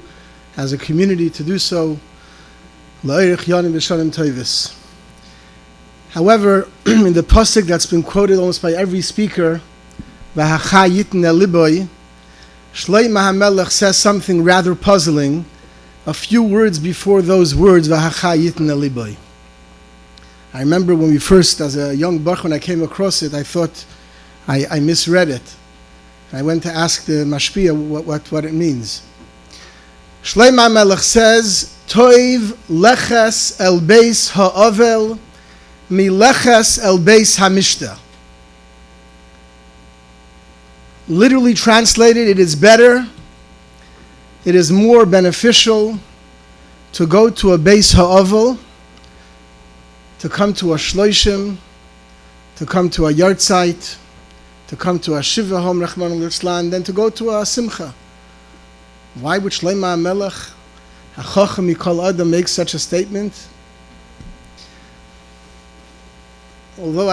G: as a community to do so. La'erich Yanim V'Shanim Toivis. However, in the pasuk that's been quoted almost by every speaker, V'hacha yitn el liboy, Shlomo HaMelech says something rather puzzling, a few words before those words, V'hacha yitn el liboy. I remember when we first, as a young bach, when I came across it, I thought I misread it. I went to ask the mashpia what it means. Shlomo HaMelech says, Toiv leches el beis ha'ovel, Mileches el beis hamishta. Literally translated, it is better, it is more beneficial to go to a beis ha'ovel, to come to a shloshim, to come to a yartzeit, to come to a shiva home rachman litzlan, than to go to a simcha. Why would Shlomo HaMelech, HaChacham Mikol Adam, make such a statement? Although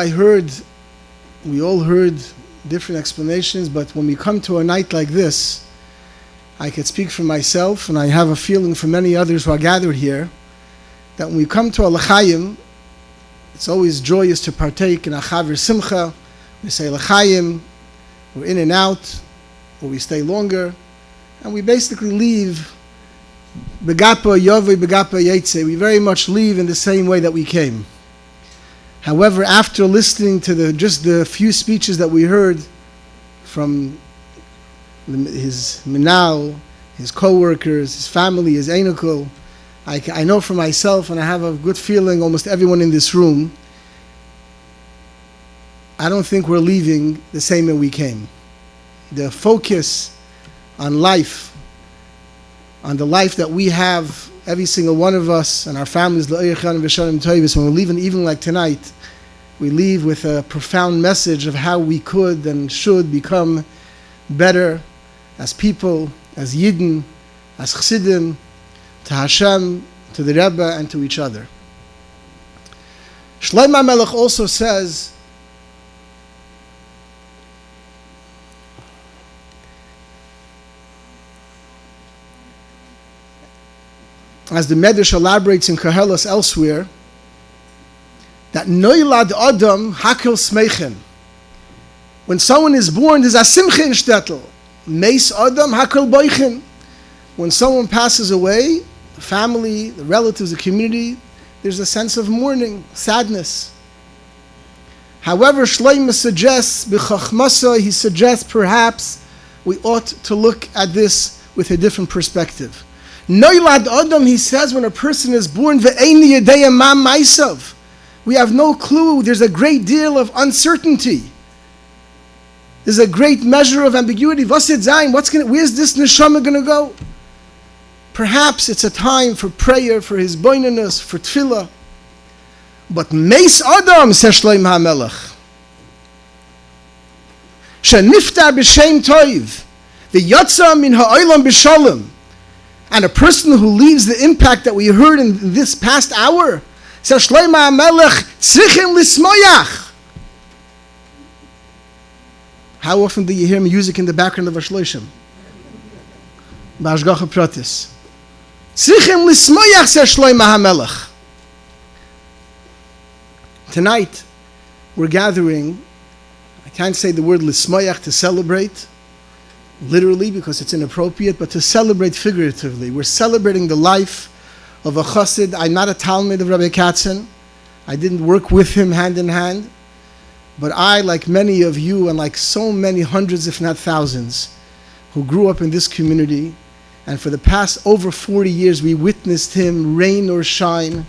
G: we all heard different explanations, but when we come to a night like this, I could speak for myself, and I have a feeling for many others who are gathered here, that when we come to a l'chaim, it's always joyous to partake in a chaver simcha. We say l'chaim, we're in and out, or we stay longer, and we basically leave begapa yovei begapa yetze. We very much leave in the same way that we came. However, after listening to just the few speeches that we heard from his minal, his co-workers, his family, his einikel, I know for myself, and I have a good feeling, almost everyone in this room, I don't think we're leaving the same way we came. The focus on life, on the life that we have, every single one of us and our families, when we're leaving, even like tonight, we leave with a profound message of how we could and should become better as people, as Yidden, as Chassidim, to Hashem, to the Rebbe, and to each other. Shlomo HaMelech also says, as the Medrash elaborates in Koheles elsewhere, that Noilad Adam Hakel Smeichen. When someone is born, there's a simcha in shtetl. Meis Adam Hakel Boichen. When someone passes away, the family, the relatives, the community, there's a sense of mourning, sadness. However, Shlomo suggests, B'chachmasa, he suggests perhaps we ought to look at this with a different perspective. Noilad Adam, he says, when a person is born, Ve'eini Yedei Ma Maisav. We have no clue. There's a great deal of uncertainty. There's a great measure of ambiguity. Where's this neshama going to go? Perhaps it's a time for prayer, for his boinanus, for tefillah. But Meis Adam, says Shlomo HaMelech, Sheniftar b'shem toiv, v'yatza min ha'olam b'shalom. And a person who leaves the impact that we heard in this past hour, says Shlomo HaMelech, tzrichim lismoyach. How often do you hear music in the background of a shloshim? B'ashgacha pratis. Tzrichim lismoyach, says Shlomo HaMelech. Tonight, we're gathering, I can't say the word lismoyach, to celebrate, literally, because it's inappropriate, but to celebrate figuratively. We're celebrating the life of a chassid. I'm not a talmid of Rabbi Katzen. I didn't work with him hand in hand. But I, like many of you and like so many hundreds, if not thousands, who grew up in this community, and for the past over 40 years we witnessed him rain or shine,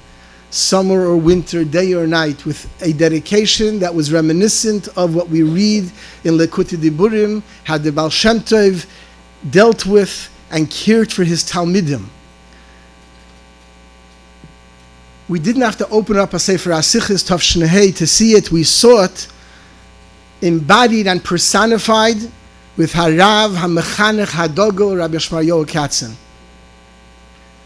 G: summer or winter, day or night, with a dedication that was reminiscent of what we read in Likutei Diburim, how the Baal Shem Tov dealt with and cared for his Talmidim. We didn't have to open up a Sefer HaSichos Tavshin Hey to see it. We saw it embodied and personified with Harav HaMechanech HaDogel Rabbi Shmarya Katzen.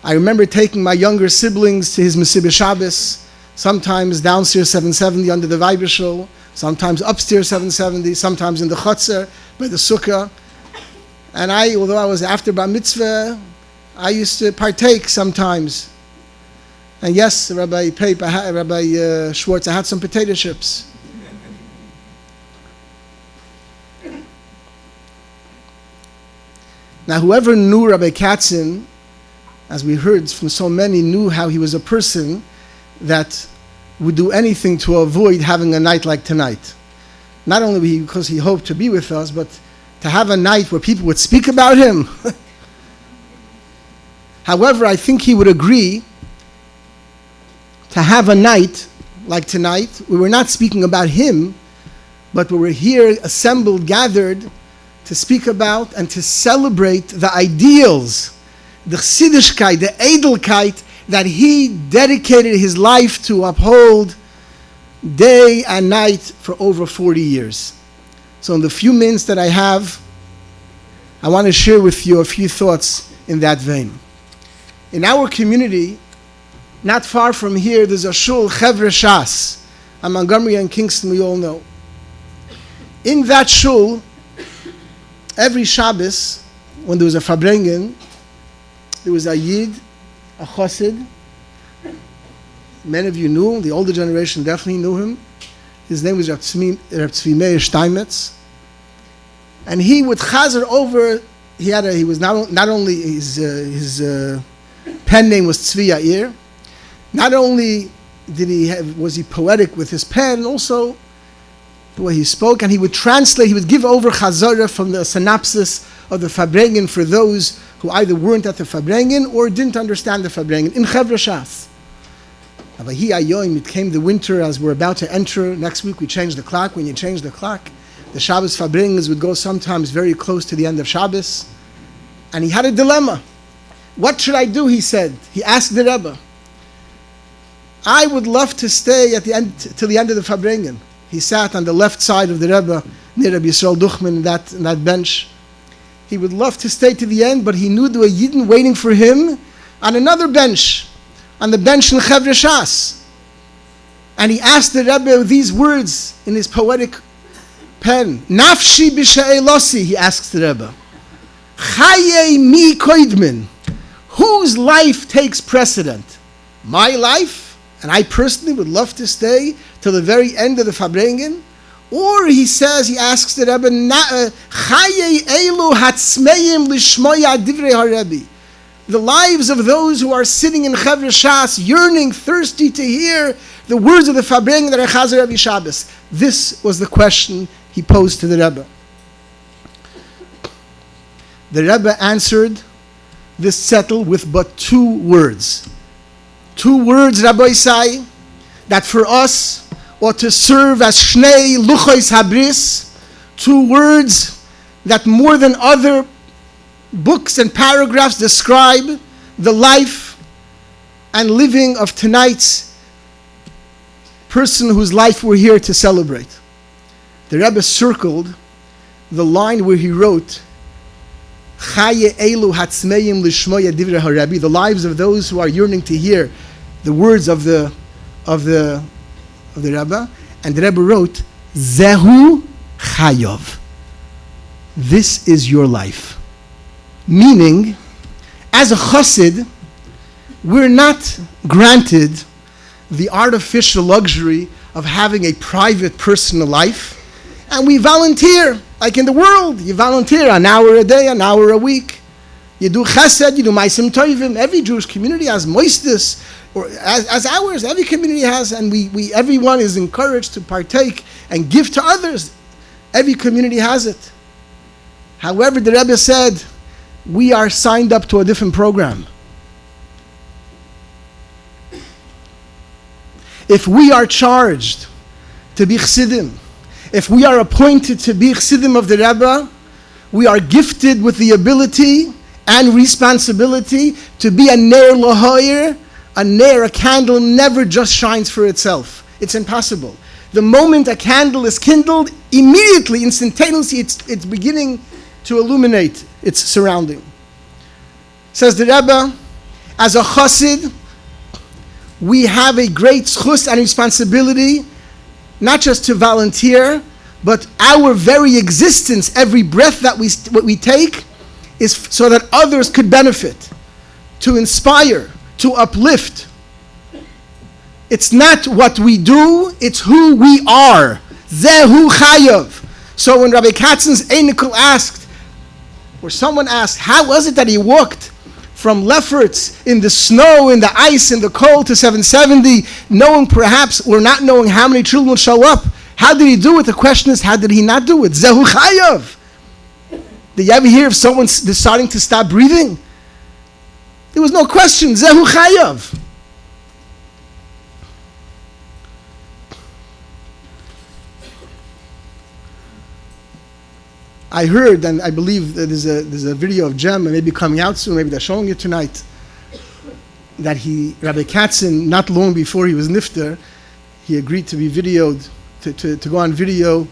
G: I remember taking my younger siblings to his Mesilas Shabbos, sometimes downstairs 770 under the Weibershul, sometimes upstairs 770, sometimes in the Chotzer by the Sukkah. And I, although I was after Bar Mitzvah, I used to partake sometimes. And yes, Rabbi Schwartz, I had some potato chips. Now, whoever knew Rabbi Katzen, as we heard from so many, knew how he was a person that would do anything to avoid having a night like tonight. Not only because he hoped to be with us, but to have a night where people would speak about him. However, I think he would agree to have a night like tonight. We were not speaking about him, but we were here assembled, gathered to speak about and to celebrate the ideals, the Chassidishkeit, the Edelkeit that he dedicated his life to uphold day and night for over 40 years. So in the few minutes that I have, I want to share with you a few thoughts in that vein. In our community, not far from here, there's a shul, Chevre Shas, in Montgomery and Kingston, we all know. In that shul, every Shabbos, when there was a Farbrengen, there was a Yid, a Chassid. Many of you knew him, the older generation definitely knew him. His name was Reb Tzvi Meir Steinmetz. And he would chazer over, he was not only, his pen name was Tzvi Yair. Not only was he poetic with his pen, also the way he spoke, and he would translate, he would give over chazara from the synopsis of the Farbrengen for those who either weren't at the Farbrengen or didn't understand the Farbrengen in Chevre Shas. It came the winter as we're about to enter. Next week we change the clock. When you change the clock, the Shabbos Farbrengens would go sometimes very close to the end of Shabbos. And he had a dilemma. What should I do, he said. He asked the Rebbe. I would love to stay at the end till the end of the Farbrengen. He sat on the left side of the Rebbe, near Rabbi Yisrael Duchman, in that bench. He would love to stay to the end, but he knew there were Yidden waiting for him on another bench, on the bench in Chevre Shas. And he asked the Rebbe these words in his poetic pen. Nafshi b'she'elosi, he asks the Rebbe. Chaye mi koidmin. Whose life takes precedent? My life? And I personally would love to stay till the very end of the Farbrengen. Or he asks the Rebbe, Chaye elu hatzmeim lishmoya divrei haRebbi. The lives of those who are sitting in Chevre Shas, yearning, thirsty to hear the words of the Farbrengen that are chazer every Shabbos. This was the question he posed to the Rebbe. The Rebbe answered this settle with but two words. Two words, Rabbi Isai, that for us ought to serve as Shnei Luchos Habris, two words that more than other books and paragraphs describe the life and living of tonight's person whose life we're here to celebrate. The Rebbe circled the line where he wrote, Chaye elu hatzmeim lishmoya divrei haRebbi, the lives of those who are yearning to hear the words of the Rebbe, and the Rebbe wrote, Zehu Chayov. This is your life. Meaning, as a chassid, we're not granted the artificial luxury of having a private personal life, and we volunteer. Like in the world, you volunteer an hour a day, an hour a week. You do chesed, you do ma'asim tovim. Every Jewish community has moistus, or as ours, every community has, and we everyone is encouraged to partake and give to others. Every community has it. However, the Rebbe said, we are signed up to a different program. If we are charged to be Chassidim, if we are appointed to be Chassidim of the Rebbe, we are gifted with the ability and responsibility to be a ner lahoyer. A ner, a candle, never just shines for itself. It's impossible. The moment a candle is kindled, immediately, instantaneously, it's beginning to illuminate its surrounding. Says the Rebbe, as a chassid, we have a great zchus and responsibility, not just to volunteer, but our very existence, every breath that we take, is so that others could benefit, to inspire, to uplift. It's not what we do, it's who we are. Zehu chayav. So when Rabbi Katzen's Einikul asked, or someone asked, how was it that he walked from Lefferts in the snow, in the ice, in the cold to 770, knowing perhaps or not knowing how many children would show up? How did he do it? The question is, how did he not do it? Zehu chayav. Did you ever hear of someone deciding to stop breathing? There was no question. Zehu chayav. I heard, and I believe that there's a video of Jem, and maybe coming out soon, maybe they're showing it tonight, that Rabbi Katzen, not long before he was nifter, he agreed to be videoed, to go on video,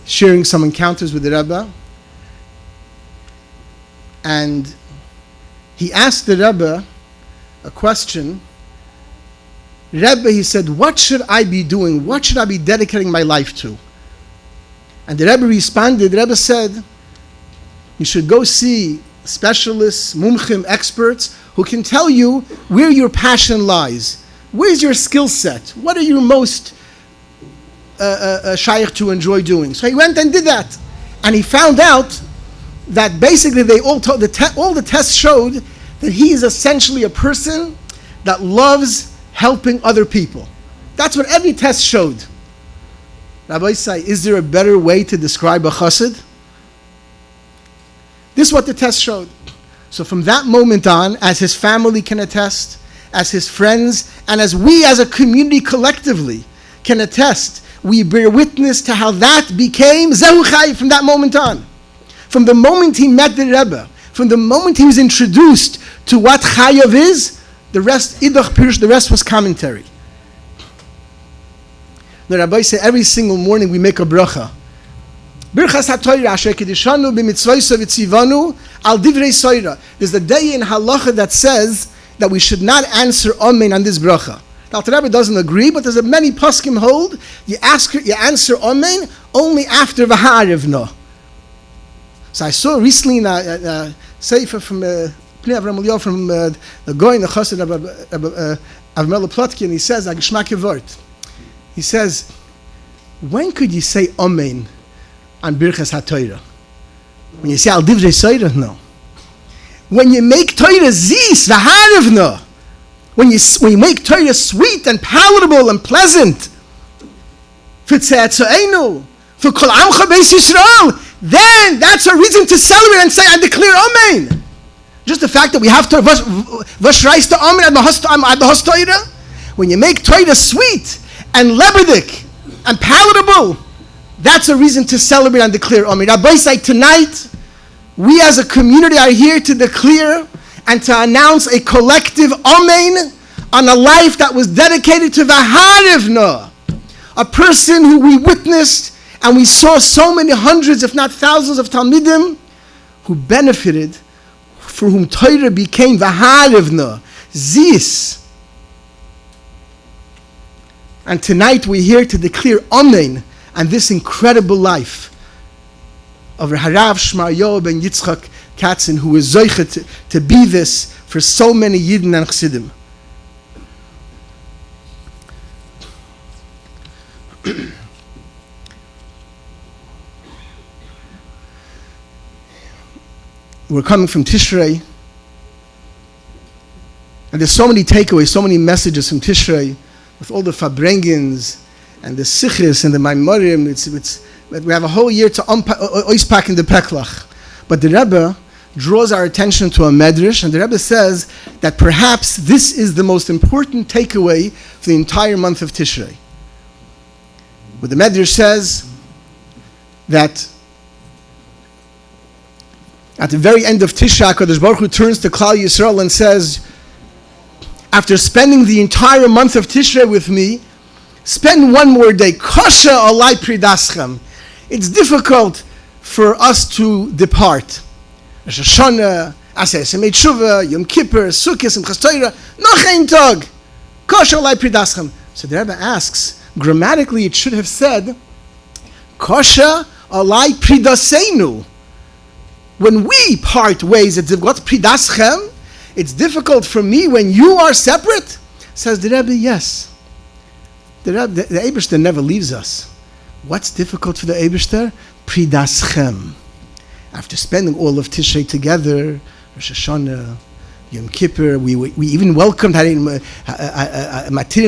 G: sharing some encounters with the Rebbe. And he asked the Rebbe a question. Rebbe, he said, what should I be doing? What should I be dedicating my life to? And the Rebbe responded, the Rebbe said, you should go see specialists, mumchim, experts, who can tell you where your passion lies. Where's your skill set? What are you most shaykh to enjoy doing? So he went and did that. And he found out that basically they all the tests showed that he is essentially a person that loves helping other people. That's what every test showed. Rabbi say, is there a better way to describe a chassid? This is what the test showed. So from that moment on, as his family can attest, as his friends, and as we as a community collectively can attest, we bear witness to how that became Zehu Chai from that moment on. From the moment he met the Rebbe, from the moment he was introduced to what Chayav is, the rest, Idach Pirush, the rest was commentary. The Rabbi said every single morning we make a bracha. Birchas HaTorah asher kedishanu b'mitzvayso v'tzivanu al divrei soira. There's a day in halacha that says that we should not answer amen on this bracha. Now the Rebbe doesn't agree, but there's many poskim hold. You answer amen only after v'harivno. So I saw recently in a sefer from Pnei Avram Eliyahu from the Goyin, the Chassid of Avmela Plotkin. He says, "Agishmak Yevort." He says, when could you say amen on Birchas HaTorah? When you say al divrei soira? No. When you make Torah zis v'harav? No. When you make Torah sweet and palatable and pleasant for tzeitza'enu, for kol amcha beis Yisrael, then that's a reason to celebrate and say, I declare amen. Just the fact that we have to v'shreis to amen at the hos Torah. When you make Torah sweet and lebedik and palatable, that's a reason to celebrate and declare amen. Rabbi say tonight, we as a community are here to declare and to announce a collective amen on a life that was dedicated to Vaharivna, a person who we witnessed and we saw so many hundreds, if not thousands of Talmidim who benefited, for whom Torah became Vaharivna, Zis. And tonight we're here to declare amen on this incredible life of Harav Shmarya ben Yitzchak Katzen, who is zoichet to be this for so many Yidden and Chassidim. We're coming from Tishrei, and there's so many takeaways, so many messages from Tishrei, with all the Fabrengens and the sichis and the maimorim. We have a whole year to oispak in the peklach. But the Rebbe draws our attention to a medrash, and the Rebbe says that perhaps this is the most important takeaway for the entire month of Tishrei. What the medrash says that at the very end of Tisha, HaKadosh Baruch Hu turns to Klal Yisrael and says, after spending the entire month of Tishrei with me, spend one more day. Kasha alai pridaschem. It's difficult for us to depart. Rosh Hashanah, Aseh Semei Tshuva, Yom Kippur, Sukkot, Simchas Torah, noch ein Tag. Kasha alai pridaschem. So the Rebbe asks, grammatically it should have said, Kasha alai pridaseinu. When we part ways, it's what's pridaschem? It's difficult for me when you are separate? Says the Rebbe, yes. The Eibishter never leaves us. What's difficult for the Eibishter? Pridaschem. After spending all of Tishrei together, Rosh Hashanah, Yom Kippur, we even welcomed Matirin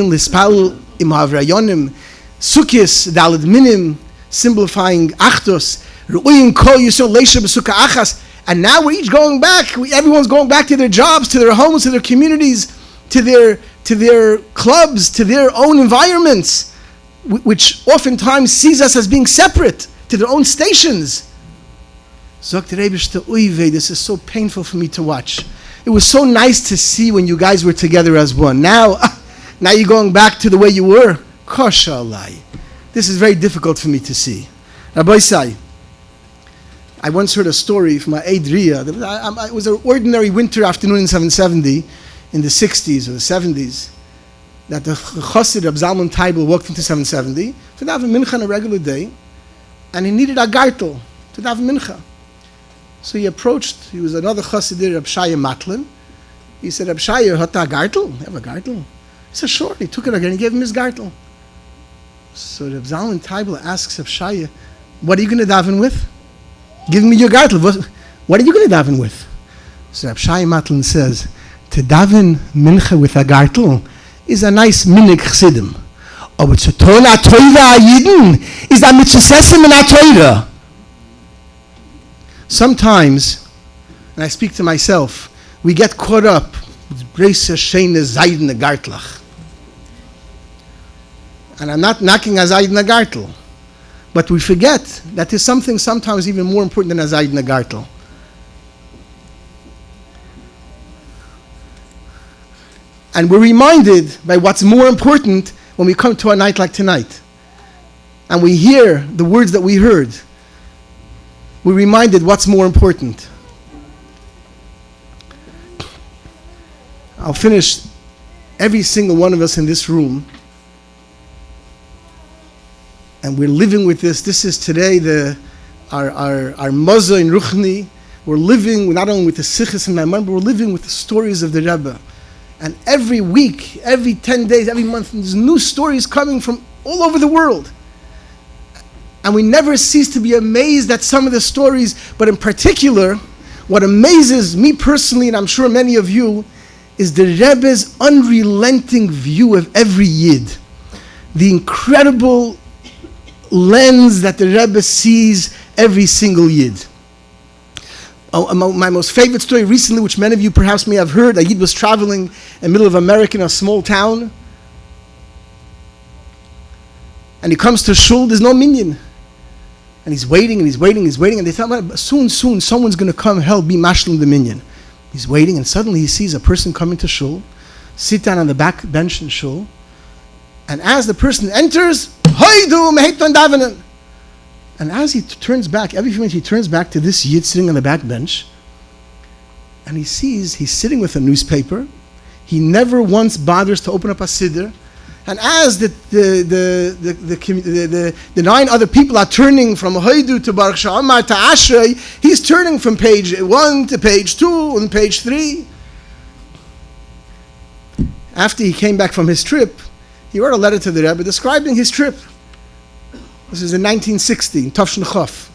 G: Lispal Im Havrayonim, Sukkis, Daled Minim, simplifying Achtos, Ru'uyin Kol Yisrael Leisha B'Sukkah Achas. And now we're each going back. Everyone's going back to their jobs, to their homes, to their communities, to their clubs, to their own environments, which oftentimes sees us as being separate, to their own stations. This is so painful for me to watch. It was so nice to see when you guys were together as one. Now you're going back to the way you were. Kosha alai. This is very difficult for me to see. Rabbi Sai, I once heard a story from my Eidriya. It was an ordinary winter afternoon in 770, in the 60s or the 70s, that the Chassid Reb Zalman Teibel walked into 770 to daven mincha on a regular day, and he needed a gartel to daven mincha. So he approached, he was another Chassid, Reb Shaya Matlin. He said, Reb Shaya, hat a gartel? You have a gartel? He said, sure. He took it again and gave him his gartel. So Reb Zalman Teibel asks Reb Shaya, what are you going to daven with? Give me your gartel. What are you going to daven with? So Reb Shaya Matlin says, to daven mincha with a gartel is a nice minig chsidim. Aber zu tun a teure a Yidin is a mitzvessim in a teure. Sometimes, and I speak to myself, we get caught up with Breise Sheine Zaydene Gartlach. And I'm not knocking a Zaydene Gartel, but we forget that there's something sometimes even more important than a Zaydene Gartel. And we're reminded by what's more important when we come to a night like tonight. And we hear the words that we heard. We're reminded what's more important. I'll finish. Every single one of us in this room, and we're living with this. This is today our Moza in Ruchni. We're living not only with the Sichos and Maimon, but we're living with the stories of the Rebbe. And every week, every 10 days, every month, there's new stories coming from all over the world. And we never cease to be amazed at some of the stories, but in particular, what amazes me personally, and I'm sure many of you, is the Rebbe's unrelenting view of every Yid. The incredible lens that the Rebbe sees every single Yid. My most favorite story recently, which many of you perhaps may have heard, a Yid was traveling in the middle of America in a small town, and he comes to shul, there's no minyan. And he's waiting, and they tell him, soon, someone's going to come help be mashlim the minyan. He's waiting, and suddenly he sees a person coming to shul, sit down on the back bench in shul, and as the person enters, Hoidu meheiton davenen. And as he turns back, every few minutes he turns back to this Yid sitting on the back bench, and he sees he's sitting with a newspaper. He never once bothers to open up a siddur. And as the 9 other people are turning from Hoidu to Baruch Sha'amar to Ashrei, he's turning from page 1 to page 2 and page 3. After he came back from his trip, he wrote a letter to the Rebbe describing his trip. This is in 1960, in Tafshin Chof.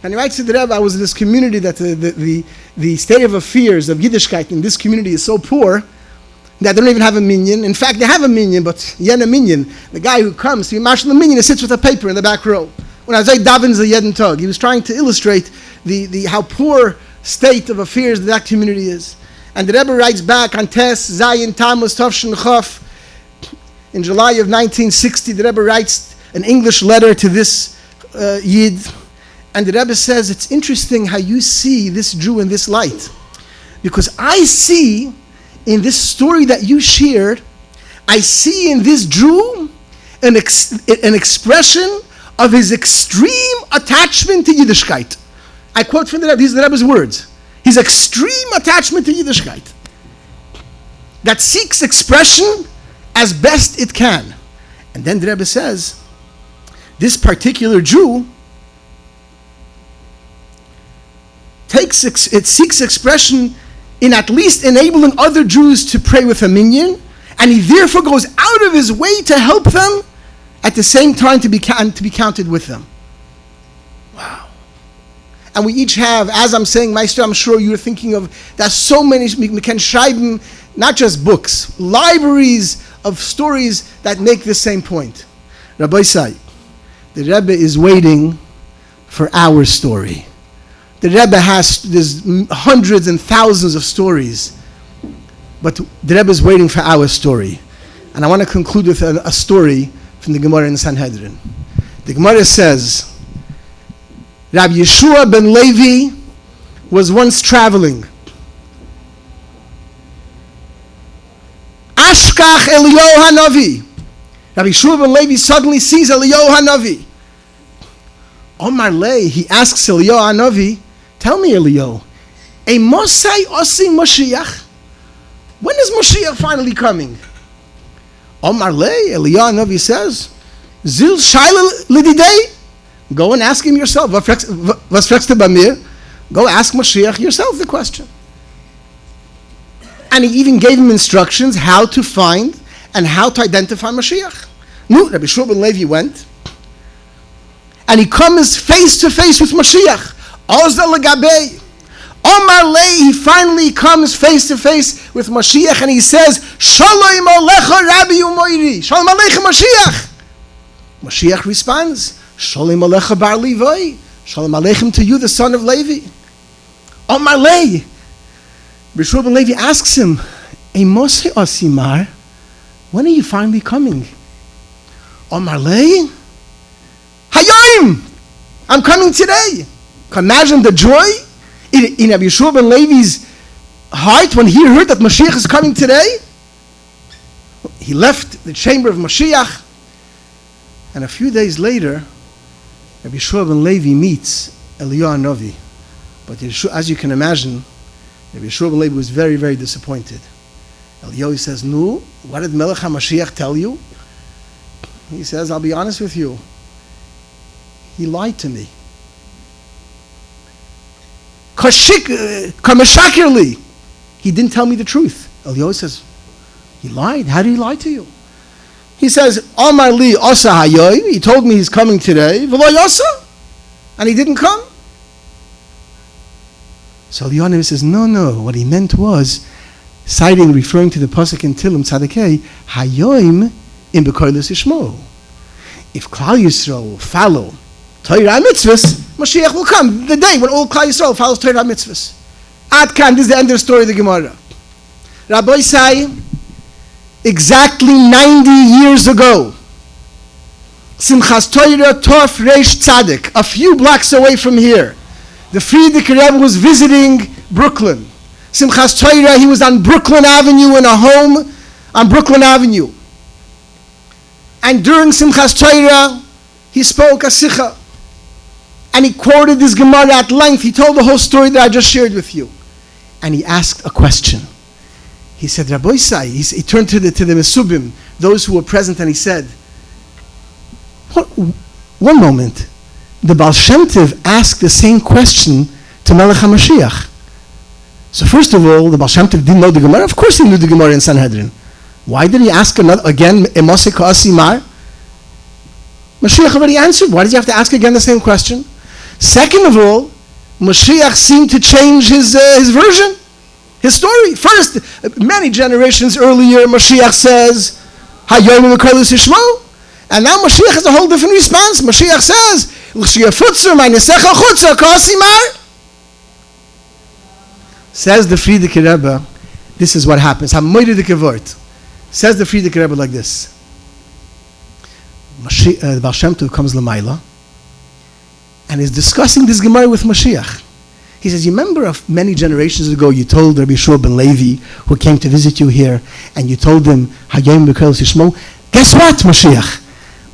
G: And he writes to the Rebbe, I was in this community that the state of affairs of Yiddishkeit in this community is so poor that they don't even have a minyan. In fact, they have a minyan, but yen a minyan. The guy who comes to be marshal the minyan sits with a paper in the back row. When I was like Davin's a Yedin Tug, he was trying to illustrate the how poor state of affairs that community is. And the Rebbe writes back on Tes, Zayin, Tammuz, Tavshin, Chaf. In July of 1960, the Rebbe writes an English letter to this Yid. And the Rebbe says, it's interesting how you see this Jew in this light. Because I see in this story that you shared, I see in this Jew an expression of his extreme attachment to Yiddishkeit. I quote from the Rebbe, these are the Rebbe's words. His extreme attachment to Yiddishkeit that seeks expression as best it can. And then the Rebbe says, this particular Jew seeks expression in at least enabling other Jews to pray with a minyan, and he therefore goes out of his way to help them, at the same time to be counted with them. Wow. And we each have, as I'm saying, Meister, I'm sure you're thinking of, there's so many, we can schreiben, not just books, libraries of stories that make the same point. Rabbi say, the Rebbe is waiting for our story. The Rebbe there's hundreds and thousands of stories, but the Rebbe is waiting for our story. And I want to conclude with a story from the Gemara in Sanhedrin. The Gemara says, Rabbi Yeshua ben Levi was once traveling. Ashkach Eliyahu Hanavi. Rabbi Yeshua ben Levi suddenly sees Eliyahu Hanavi. Omar Lei, he asks Eliyahu Hanavi, tell me, Eliyahu, a Mosai Osi Moshiach? When is Moshiach finally coming? Omar Lei, Eliyahu Hanavi says, Zil Shaila Lididei? Go and ask him yourself. Was fragst du bei mir? Go ask Moshiach yourself the question. And he even gave him instructions how to find and how to identify Moshiach. No, Rabbi Yeshua ben Levi went, and he comes face to face with Moshiach. Ozda legabei. Omar Lei, he finally comes face to face with Moshiach, and he says, Shalom alecha Rabbi Umoiri. Shalom alecha Moshiach. Moshiach responds, Shalom alecha bar Levi. Shalom aleichem to you, the son of Levi. Omar Lei. Yeshua ben Levi asks him, Moshe Osimar, when are you finally coming? Omar Lei, Hayom, I'm coming today. Can you imagine the joy in Rabbi Yeshua ben Levi's heart when he heard that Mashiach is coming today? He left the chamber of Mashiach, and a few days later, Rabbi Yeshua ben Levi meets Eliyahu Hanavi. But Yeshua, as you can imagine, Rabbi Yeshua ben Levi was very, very disappointed. Eliyahu says, no, what did Melech HaMashiach tell you? He says, I'll be honest with you. He lied to me. Kamashakirli. He didn't tell me the truth. Eliyahu says, he lied. How did he lie to you? He says, Amar li osa hayoy. He told me he's coming today. V'lo yosa. And he didn't come. So Eliyahu says, no. What he meant was, referring to the pasuk in Tilum Tzadikei, hayoim in bekoilus yishmo. If Klal Yisrael will follow Torah mitzvahs, Mashiach will come. The day when all Klal Yisrael follows Torah mitzvahs. Ad kan, this is the end of the story of the Gemara. Rabbi say, exactly 90 years ago, Simchas Torah Tov Reish Tzadik, a few blocks away from here, the Frierdiker Rebbe was visiting Brooklyn. Simchas Torah, he was on Brooklyn Avenue in a home on Brooklyn Avenue. And during Simchas Torah, he spoke a sikha. And he quoted this Gemara at length. He told the whole story that I just shared with you. And he asked a question. He said, Rabbi Isai, he turned to the Mesubim, those who were present, and he said, one moment. The Baal Shem Tov asked the same question to Melech HaMashiach. So first of all, the Baal Shem Tov didn't know the Gemara. Of course he knew the Gemara in Sanhedrin. Why did he ask again, Emose Ka'asimar? Mashiach already answered. Why did you have to ask again the same question? Second of all, Mashiach seemed to change his version. His story. First, many generations earlier, Mashiach says, Hayom Mekaylis Yishmo. And now Mashiach has a whole different response. Mashiach says, says the Frierdiker Rebbe, this is what happens. Says the Frierdiker Rebbe like this. The Baal Shem Tov comes Lamaila and is discussing this Gemara with Mashiach. He says, you remember of many generations ago you told Rabbi Shua ben Levi, who came to visit you here, and you told him, Hayom Mekaylis Yishmo. Guess what, Mashiach?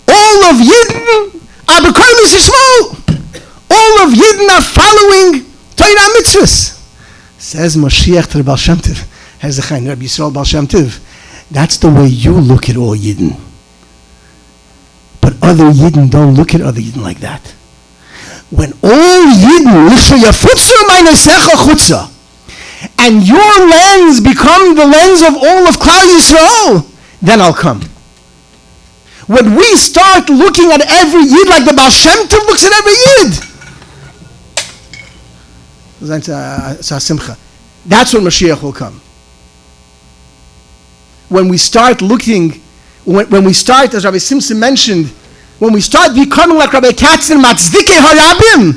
G: All of Yidden are Mekaylis Yishmo. All of Yidden are following Torah mitzvahs. Says Mashiach to the Baal Shem Tov, Hezechain, Rabbi Yisrael Baal Shem Tov, that's the way you look at all Yidden. But other Yidden don't look at other Yidden like that. When all Yidden, and your lens become the lens of all of Klal Yisrael, then I'll come. When we start looking at every Yid like the Baal Shem Tov looks at every Yid, that's when Mashiach will come. When we start looking, when we start, as Rabbi Simpson mentioned, when we start becoming like Rabbi Katzen, Matzdike Harabim,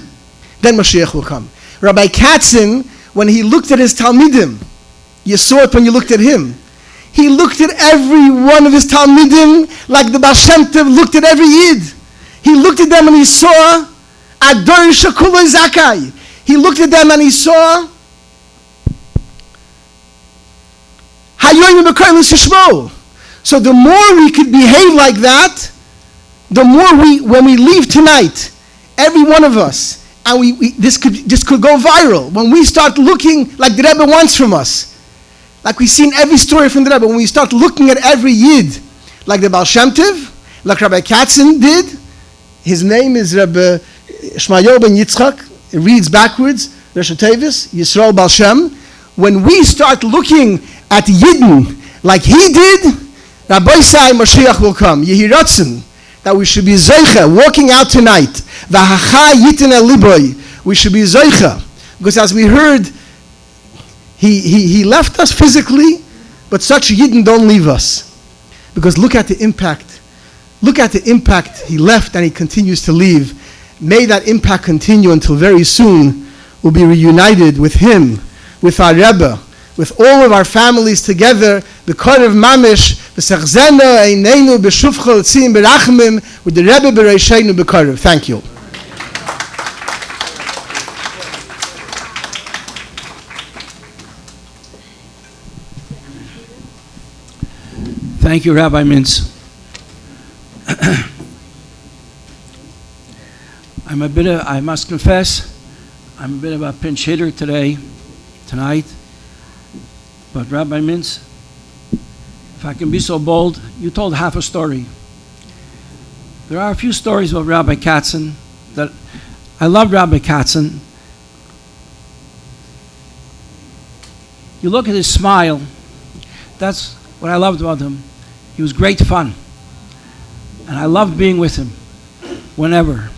G: then Mashiach will come. Rabbi Katzen, when he looked at his Talmidim, you saw it when you looked at him. He looked at every one of his Talmidim like the Baal Shem Tov looked at every Yid. He looked at them and he saw Ador Shekula Zakai. He looked at them and he saw Hayoim Mekaylis Yishmo. So the more we could behave like that, the more when we leave tonight, every one of us, and this could go viral. When we start looking like the Rebbe wants from us, like we've seen every story from the Rebbe, when we start looking at every Yid, like the Baal Shem Tov, like Rabbi Katzen did, his name is Rabbi Shmarya ben Yitzchak, it reads backwards, Rosh Tevis, Yisrael Baal Shem. When we start looking at Yidden like he did, Rabbi Sai Mashiach will come. Yehi Ratzon, that we should be Zeicha, walking out tonight. V'hacha yitin el liboy, we should be Zeicha. Because as we heard, he left us physically, but such Yidden don't leave us. Because look at the impact. Look at the impact he left and he continues to leave. May that impact continue until very soon we'll be reunited with him, with our Rebbe, with all of our families together, the Korev Mamish, B'sachzena, Eineinu, B'shufcha, Tzim, B'rachmim, with the Rebbe B'reisheinu, B'korev. Thank you.
A: Thank you, Rabbi Mintz. I must confess, I'm a bit of a pinch hitter tonight. But Rabbi Mintz, if I can be so bold, you told half a story. There are a few stories about Rabbi Katzen that I love. Rabbi Katzen. You look at his smile, that's what I loved about him. He was great fun. And I loved being with him, whenever.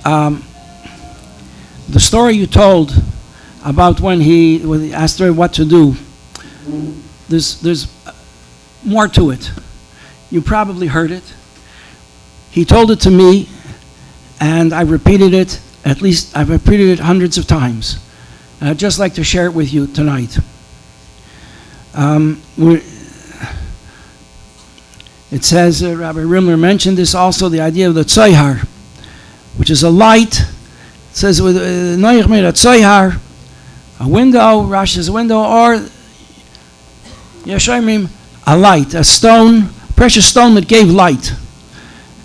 A: The story you told about when he asked her what to do, there's more to it. You probably heard it. He told it to me, and I repeated it, I've repeated it hundreds of times. I'd just like to share it with you tonight. It says, Rabbi Rimler mentioned this also, the idea of the tzoyhar, which is a light. It says, with noyach made a tzoyhar, a window, Rashi says a window, or Yeshayimim, a light, a stone, precious stone that gave light.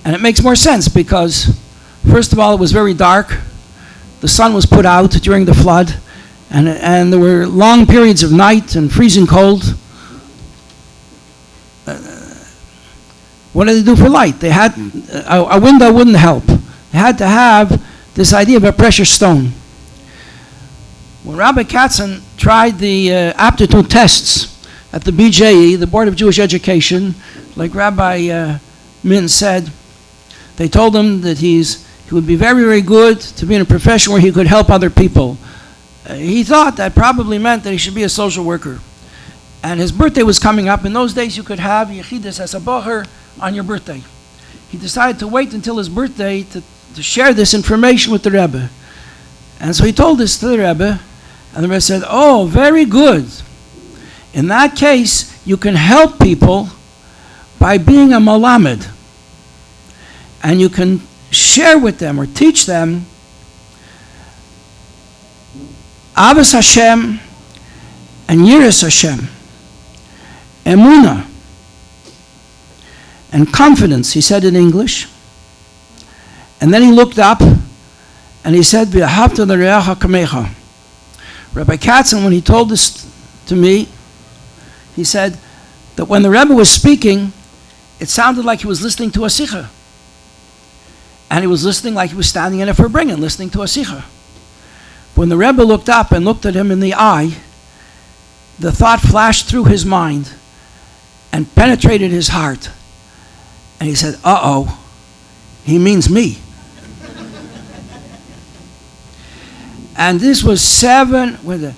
A: And it makes more sense because, first of all, it was very dark. The sun was put out during the flood, and there were long periods of night and freezing cold. What did they do for light? They had a window wouldn't help. They had to have this idea of a precious stone. When Rabbi Katzen tried the aptitude tests at the BJE, the Board of Jewish Education, like Rabbi Min said, they told him that he would be very, very good to be in a profession where he could help other people. he thought that probably meant that he should be a social worker. And his birthday was coming up. In those days, you could have Yechidus as a bocher on your birthday. He decided to wait until his birthday to share this information with the Rebbe. And so he told this to the Rebbe, and the Rebbe said, oh, very good. In that case, you can help people by being a malamed. And you can share with them or teach them Avos Hashem and Yiras Hashem, Emunah, and confidence, he said in English. And then he looked up and he said, V'ahavta l'reacha kamecha. Rabbi Katzen, when he told this to me, he said that when the Rebbe was speaking, it sounded like he was listening to a sikha. And he was listening like he was standing in a Farbringen, listening to a sikha. When the Rebbe looked up and looked at him in the eye, the thought flashed through his mind and penetrated his heart. And he said, uh-oh, he means me. And this was 7, with the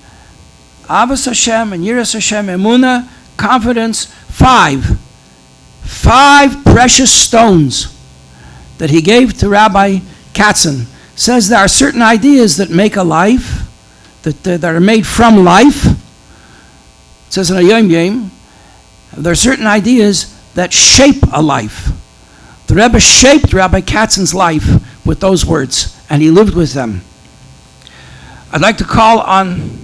A: Avos Hashem and Yiras Hashem, Emunah, confidence, 5 precious stones that he gave to Rabbi Katzen. Says there are certain ideas that make a life, that are made from life. It says in a Yom Yom, there are certain ideas that shape a life. The Rebbe shaped Rabbi Katzen's life with those words, and he lived with them. I'd like to call on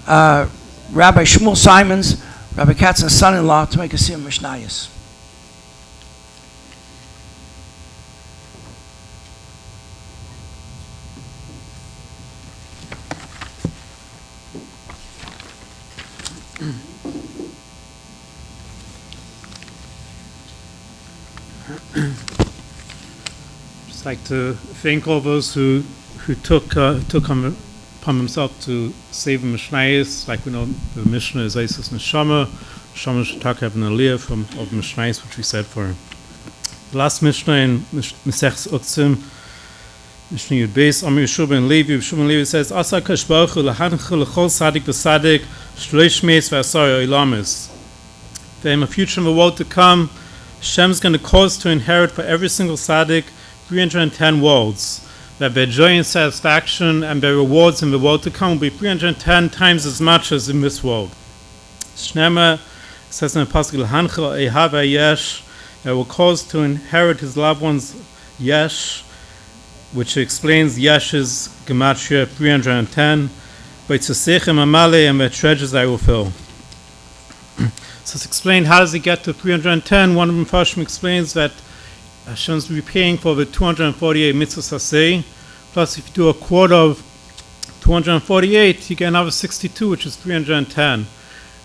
A: Rabbi Shmuel Simons, Rabbi Katzen's son-in-law, to make a Siyum Mishnayos.
H: Just like to thank all those who took upon himself to save the Mishnayos. Like we know, the Mishnah is Isis Neshama. Neshama should have an aliyah from of Mishnayos, which we said for the last Mishnah in Mesechus Uktzim, Mishnah Yud Beis. Amir Yeshua ben Levi. Yeshua ben Levi says, "Asa Kadosh Baruch Hu lahanchil lechol sadik v'sadik shlosh meis v'asar ilamis." In the future, in the world to come, Hashem's going to cause to inherit for every single tzaddik 310 worlds. That their joy and satisfaction and their rewards in the world to come will be 310 times as much as in this world. Shnema says in the Pasuk, L'hanchel ehav yesh, that will cause to inherit his loved ones yesh, which explains yesh's gematria 310. V'tzasechem amale, and their treasures I will fill. So it's explained, how does he get to 310? One of the Mepharshim explains that Hashem's repaying for the 248 mitzvahs aseh. Plus, if you do a quarter of 248, you get another 62, which is 310.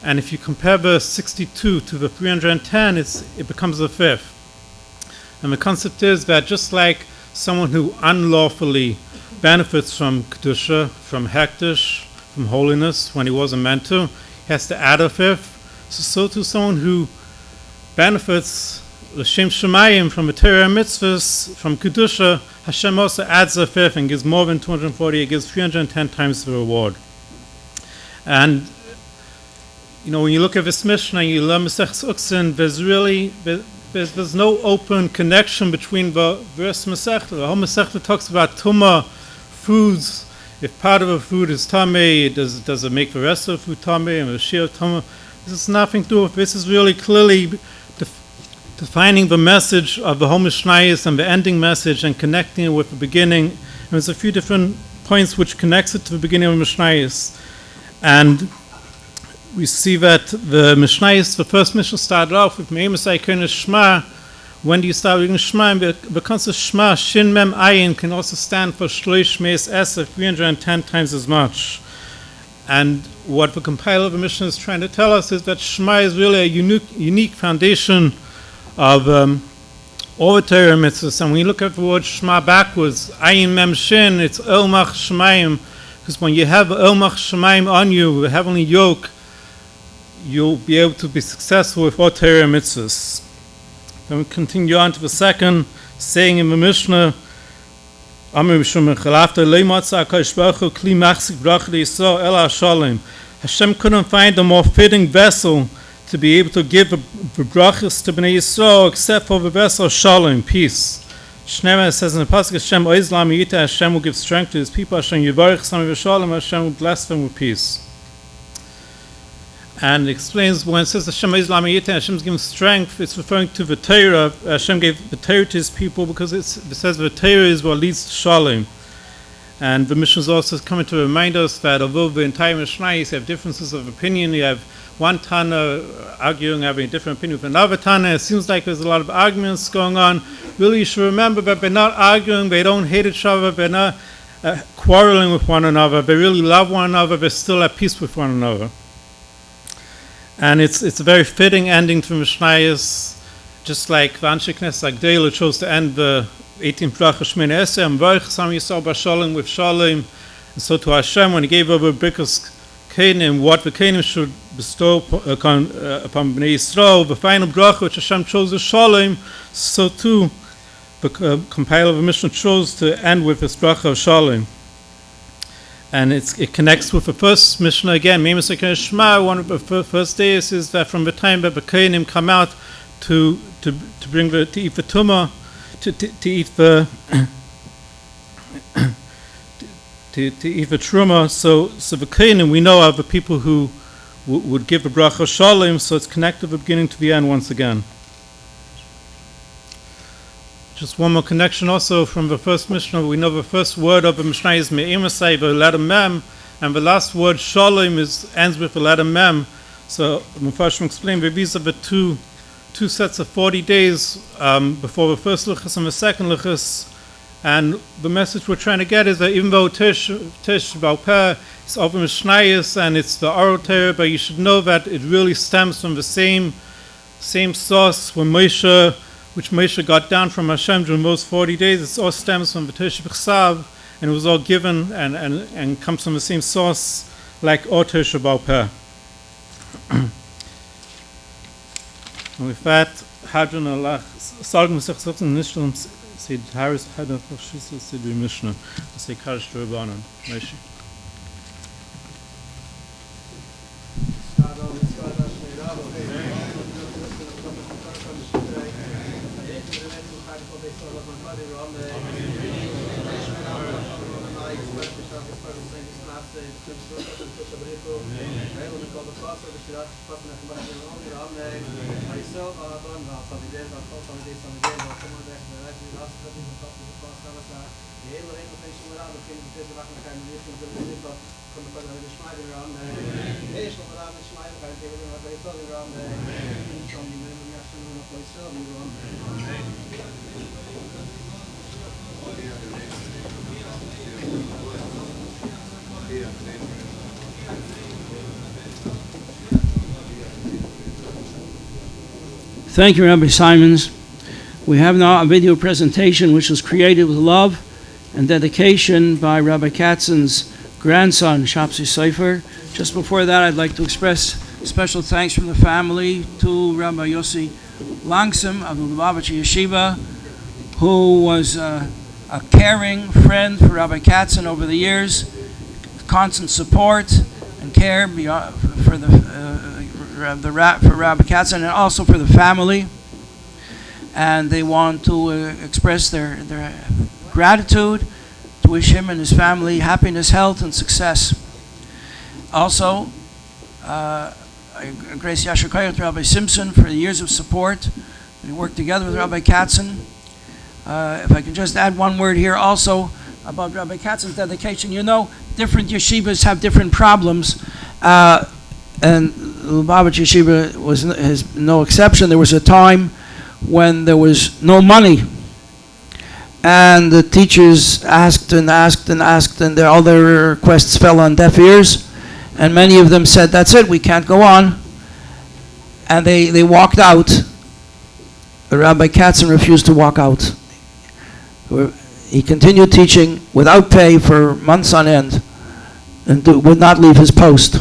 H: And if you compare the 62 to the 310, it becomes a fifth. And the concept is that just like someone who unlawfully benefits from kedusha, from hektish, from holiness, when he wasn't meant to, he has to add a fifth. So too someone who benefits l'shem shemayim from the Torah mitzvahs, from kedusha, Hashem also adds a fifth and gives more than 240. It gives 310 times the reward. And when you look at this Mishnah and you learn Mesechus Uktzin, there's no open connection between the verse Masechta. The whole Masechta talks about tumah, foods. If part of a food is tamei, does it make the rest of the food tamei and the shir tumah? This has nothing to do with. This is really clearly defining the message of the whole Mishnayos and the ending message and connecting it with the beginning. And there's a few different points which connects it to the beginning of the Mishnayos. And we see that the Mishnayos, the first Mishnah started off with Me'emasai Kernes Shema. When do you start reading Shema? The concept Shema, Shin Mem Ayin, can also stand for Shlosh Meis Esef, 310 times as much. And what the compiler of the Mishnah is trying to tell us is that Shema is really a unique foundation of all the Torah mitzvahs. And when you look at the word Shema backwards, Ayin Mem Shin, it's Elmach Shemayim, because when you have Elmach Shemayim on you, the heavenly yoke, you'll be able to be successful with all Torah mitzvahs. Then we continue on to the second saying in the Mishnah, Amr Mishum Chalafta Leimatza Akash Baruch Hu Kli Machzik Brach Yisrael El Shalom. Hashem couldn't find a more fitting vessel to be able to give the brachas to Bnei Yisrael except for the vessel Shalom, peace. Shneimah says in the pasuk, Hashem Oizlam Yita, Hashem will give strength to His people. Hashem Yivarech Sami V'Shalom, Hashem will bless them with peace. And it explains when it says Hashem Oizlam Yita, Hashem is giving strength, it's referring to the Torah. Hashem gave the Torah to His people because it says the Torah is what leads to Shalom. And the mission is also coming to remind us that although the entire Mishnayos have differences of opinion, you have one Tana arguing, having a different opinion with another Tana. It seems like there's a lot of arguments going on. Really, you should remember that they're not arguing, they don't hate each other, they're not quarreling with one another, they really love one another, they're still at peace with one another. And it's a very fitting ending to Mishnayos, just like the Anshe Knesset Agdela chose to end the 18th bracha Shmini Esrei, and Baruch Sam Yisrael B'Shalom with Shalom. And so to Hashem, when He gave over Birkas Kenim, what the Kenim should bestow upon Bnei Yisrael, the final bracha which Hashem chose is Shalom, so too the compiler of the Mishnah chose to end with this bracha of Shalom. And it connects with the first Mishnah again. Meimos Shmarya, one of the first days is that from the time that the Kenim come out to eat the tumah, to eat the truma, so the Kenim we know are the people who would give the bracha Shalom, so it's connected the beginning to the end once again. Just one more connection also from the first Mishnah. We know the first word of the Mishnah is Me'emasai, the letter Mem, and the last word Shalom ends with the letter Mem. So Mufashim explained that these are the two sets of 40 days before the first Luchas and the second Luchas. And the message we're trying to get is that even though Tish Baal Peh is of the Mishnayos and it's the Oral Torah, but you should know that it really stems from the same source when which Moshe got down from Hashem during those 40 days. It all stems from the Tish B'Chsav, and it was all given and comes from the same source like Or Tish Baal Peh. And with that, Hadron Allah, Salgum Sechsoksen Nishlam said Harris had a Fashisu said the Mishnah, say Karish to Rabbanon. Moshe.
A: Thank you, Rabbi Simons. We have now a video presentation which was created with love and dedication by Rabbi Katzen's grandson, Shapsi Seifer. Just before that, I'd like to express special thanks from the family to Rabbi Yossi Langsam of the Lubavitcher Yeshiva, who was a caring friend for Rabbi Katzen over the years, constant support and care for Rabbi Katzen and also for the family. And they want to express their gratitude, to wish him and his family happiness, health, and success. Also, Grace Yasher Koyach to Rabbi Simpson for the years of support. We worked together with Rabbi Katzen. If I can just add one word here also about Rabbi Katzen's dedication. You know, different yeshivas have different problems, and Lubavitch Yeshiva is no exception. There was a time when there was no money, and the teachers asked and asked and asked, and all their requests fell on deaf ears, and many of them said, "That's it, we can't go on," and they walked out. Rabbi Katzen refused to walk out. He continued teaching without pay for months on end, and would not leave his post.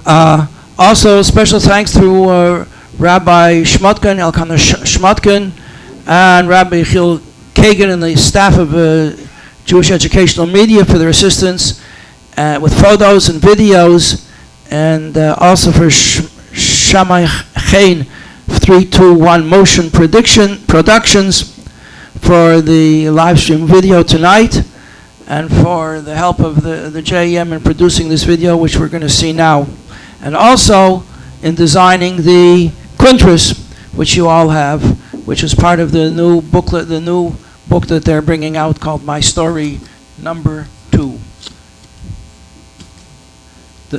A: Also, special thanks to Rabbi Shmotkin, Elkanah Shmotkin, and Rabbi Chil Kagan and the staff of Jewish Educational Media for their assistance with photos and videos, and also for Shamay Chain 321 Motion Productions for the live stream video tonight, and for the help of the JEM in producing this video, which we're going to see now, and also in designing the Quintris, which you all have, which is part of the new booklet, the new book that they're bringing out called My Story Number 2.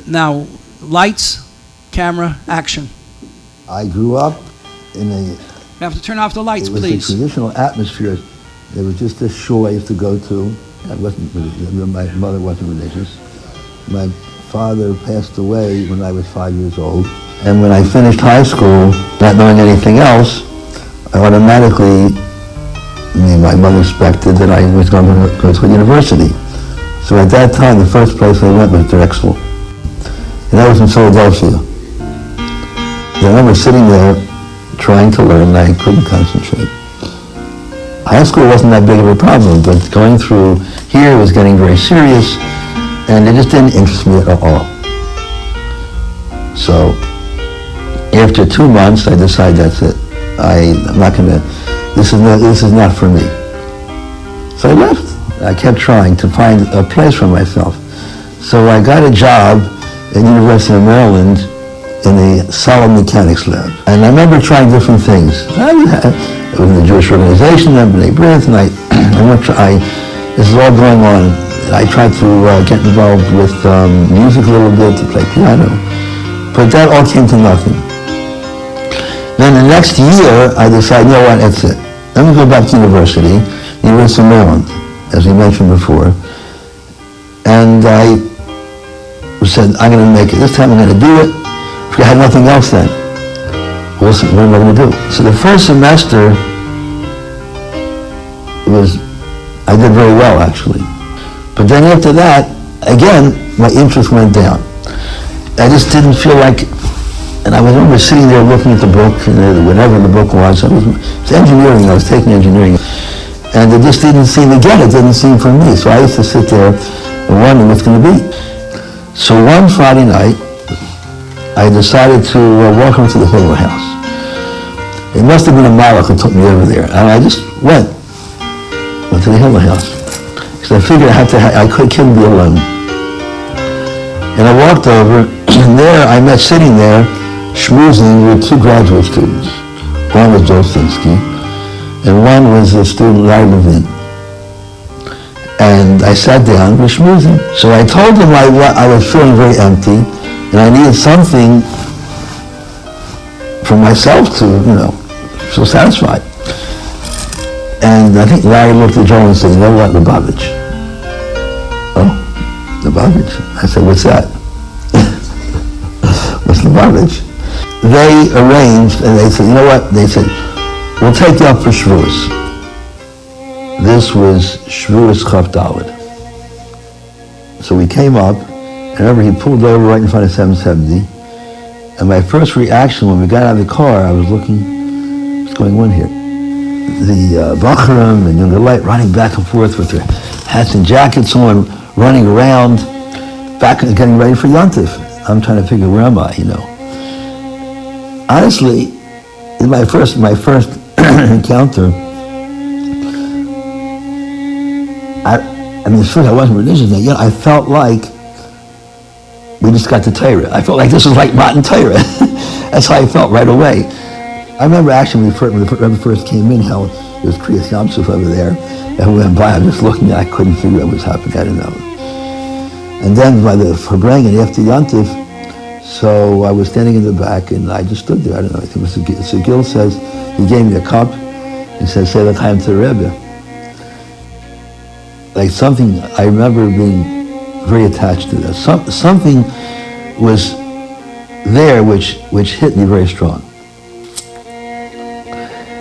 A: Now, lights, camera, action.
I: I grew up in a...
A: You have to turn off the lights,
I: it was
A: please.
I: a traditional atmosphere. There was just this shul I used to go to. My mother wasn't religious. My father passed away when I was 5 years old. And when I finished high school, not knowing anything else, I automatically, my mother expected that I was going to go to a university. So at that time, the first place I went was Drexel. And that was in Philadelphia. I remember sitting there trying to learn, and I couldn't concentrate. High school wasn't that big of a problem, but going through here was getting very serious, and it just didn't interest me at all. So after 2 months, I decided that's it. I'm not going to, this is not for me. So I left. I kept trying to find a place for myself. So I got a job at University of Maryland in the solid mechanics lab. And I remember trying different things. It was in the Jewish organization, B'nai B'rith, and this is all going on. I tried to get involved with music a little bit, to play piano, but that all came to nothing. Then the next year, I decided, you know what, that's it. Let me go back to university, University of Maryland, as we mentioned before, and I said, I'm going to make it. This time I'm going to do it. I had nothing else then. What am I going to do? So the first semester I did very well, actually. But then after that, again, my interest went down. I just didn't feel like, and I remember sitting there looking at the book, whatever the book was. It was engineering, I was taking engineering. And it just didn't seem, again, it didn't seem for me. So I used to sit there and wonder what's going to be. So one Friday night, I decided to walk over to the Hiller house. It must have been a malach who took me over there. And I just went to the Hiller house. Because I figured I couldn't be alone. And I walked over, and there I met sitting there, schmoozing with 2 graduate students. One was Joe Sinsky, and one was the student Larry Levin. And I sat down, we were schmoozing. So I told them I was feeling very empty, and I needed something for myself to, feel satisfied. And I think Larry looked at Joe and said, you know what, Lubavitch. Oh, Lubavitch? I said, what's that? What's Lubavitch? They arranged, and they said, you know what? They said, we'll take you up for Shavuos. This was Shavuos Chaf Daled. So we came up, and remember he pulled over right in front of 770, and my first reaction when we got out of the car, I was looking, what's going on here? The Bacharim and Young Light running back and forth with their hats and jackets on, running around, back and getting ready for Yontif. I'm trying to figure, where am I, Honestly, in my first encounter, it's true I wasn't religious yet. I felt like we just got to Torah. I felt like this was like Matan Torah. That's how I felt right away. I remember actually when the Rebbe first came in, how there was Kriyas Yamsuf over there, and we went by, I was just looking, I couldn't figure out what was happening, I didn't know. And then by the Farbrengen, after Yontif, so I was standing in the back, and I just stood there, I don't know, I think Mr. Gil says, he gave me a cup, and said, say l'chaim to the Rebbe. Like something, I remember being very attached to that. Something was there which hit me very strong.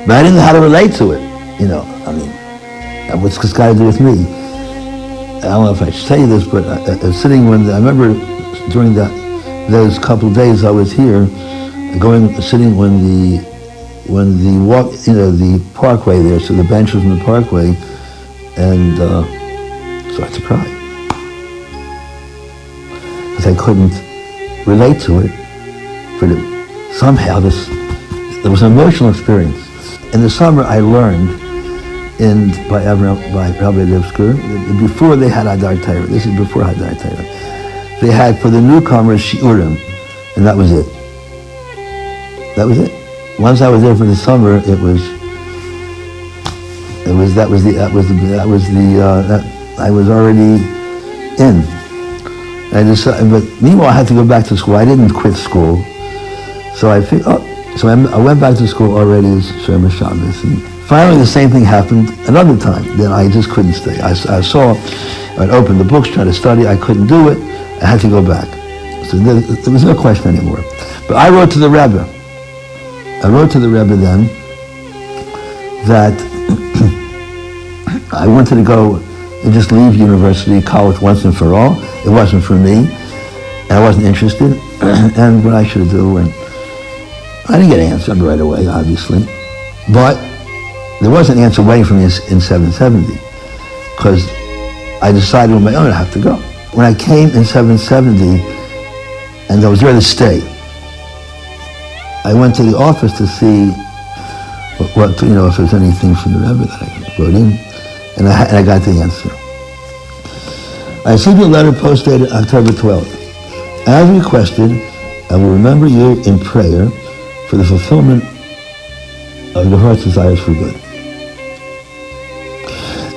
I: But I didn't know how to relate to it, what's this got to do with me? I don't know if I should tell you this, but I was I remember during those couple of days I was here, sitting when the when the walk, the parkway there, so the bench was in the parkway, and started to cry. Because I couldn't relate to it, but somehow there was an emotional experience. In the summer I learned by Rabbi Lipsker, before they had Adar Torah, this is before Adar Torah, they had for the newcomers Shiurim, and that was it. That was it. Once I was there for the summer, I was already in. But meanwhile, I had to go back to school. I didn't quit school, so I went back to school already as Shloshim Shabbos. And finally, the same thing happened another time. Then I just couldn't stay. I'd open the books, try to study. I couldn't do it. I had to go back. So there was no question anymore. But I wrote to the Rabbi. Then that I wanted to go and just leave university, college once and for all. It wasn't for me. I wasn't interested. And what I should do, and I didn't get an answer right away, obviously. But there was an answer waiting for me in 770, because I decided on my own I have to go. When I came in 770, and I was there to stay, I went to the office to see what if there's anything from the Rebbe that I wrote in, and I got the answer. I received a letter postdated October 12th. As requested, I will remember you in prayer for the fulfillment of your heart's desires for good.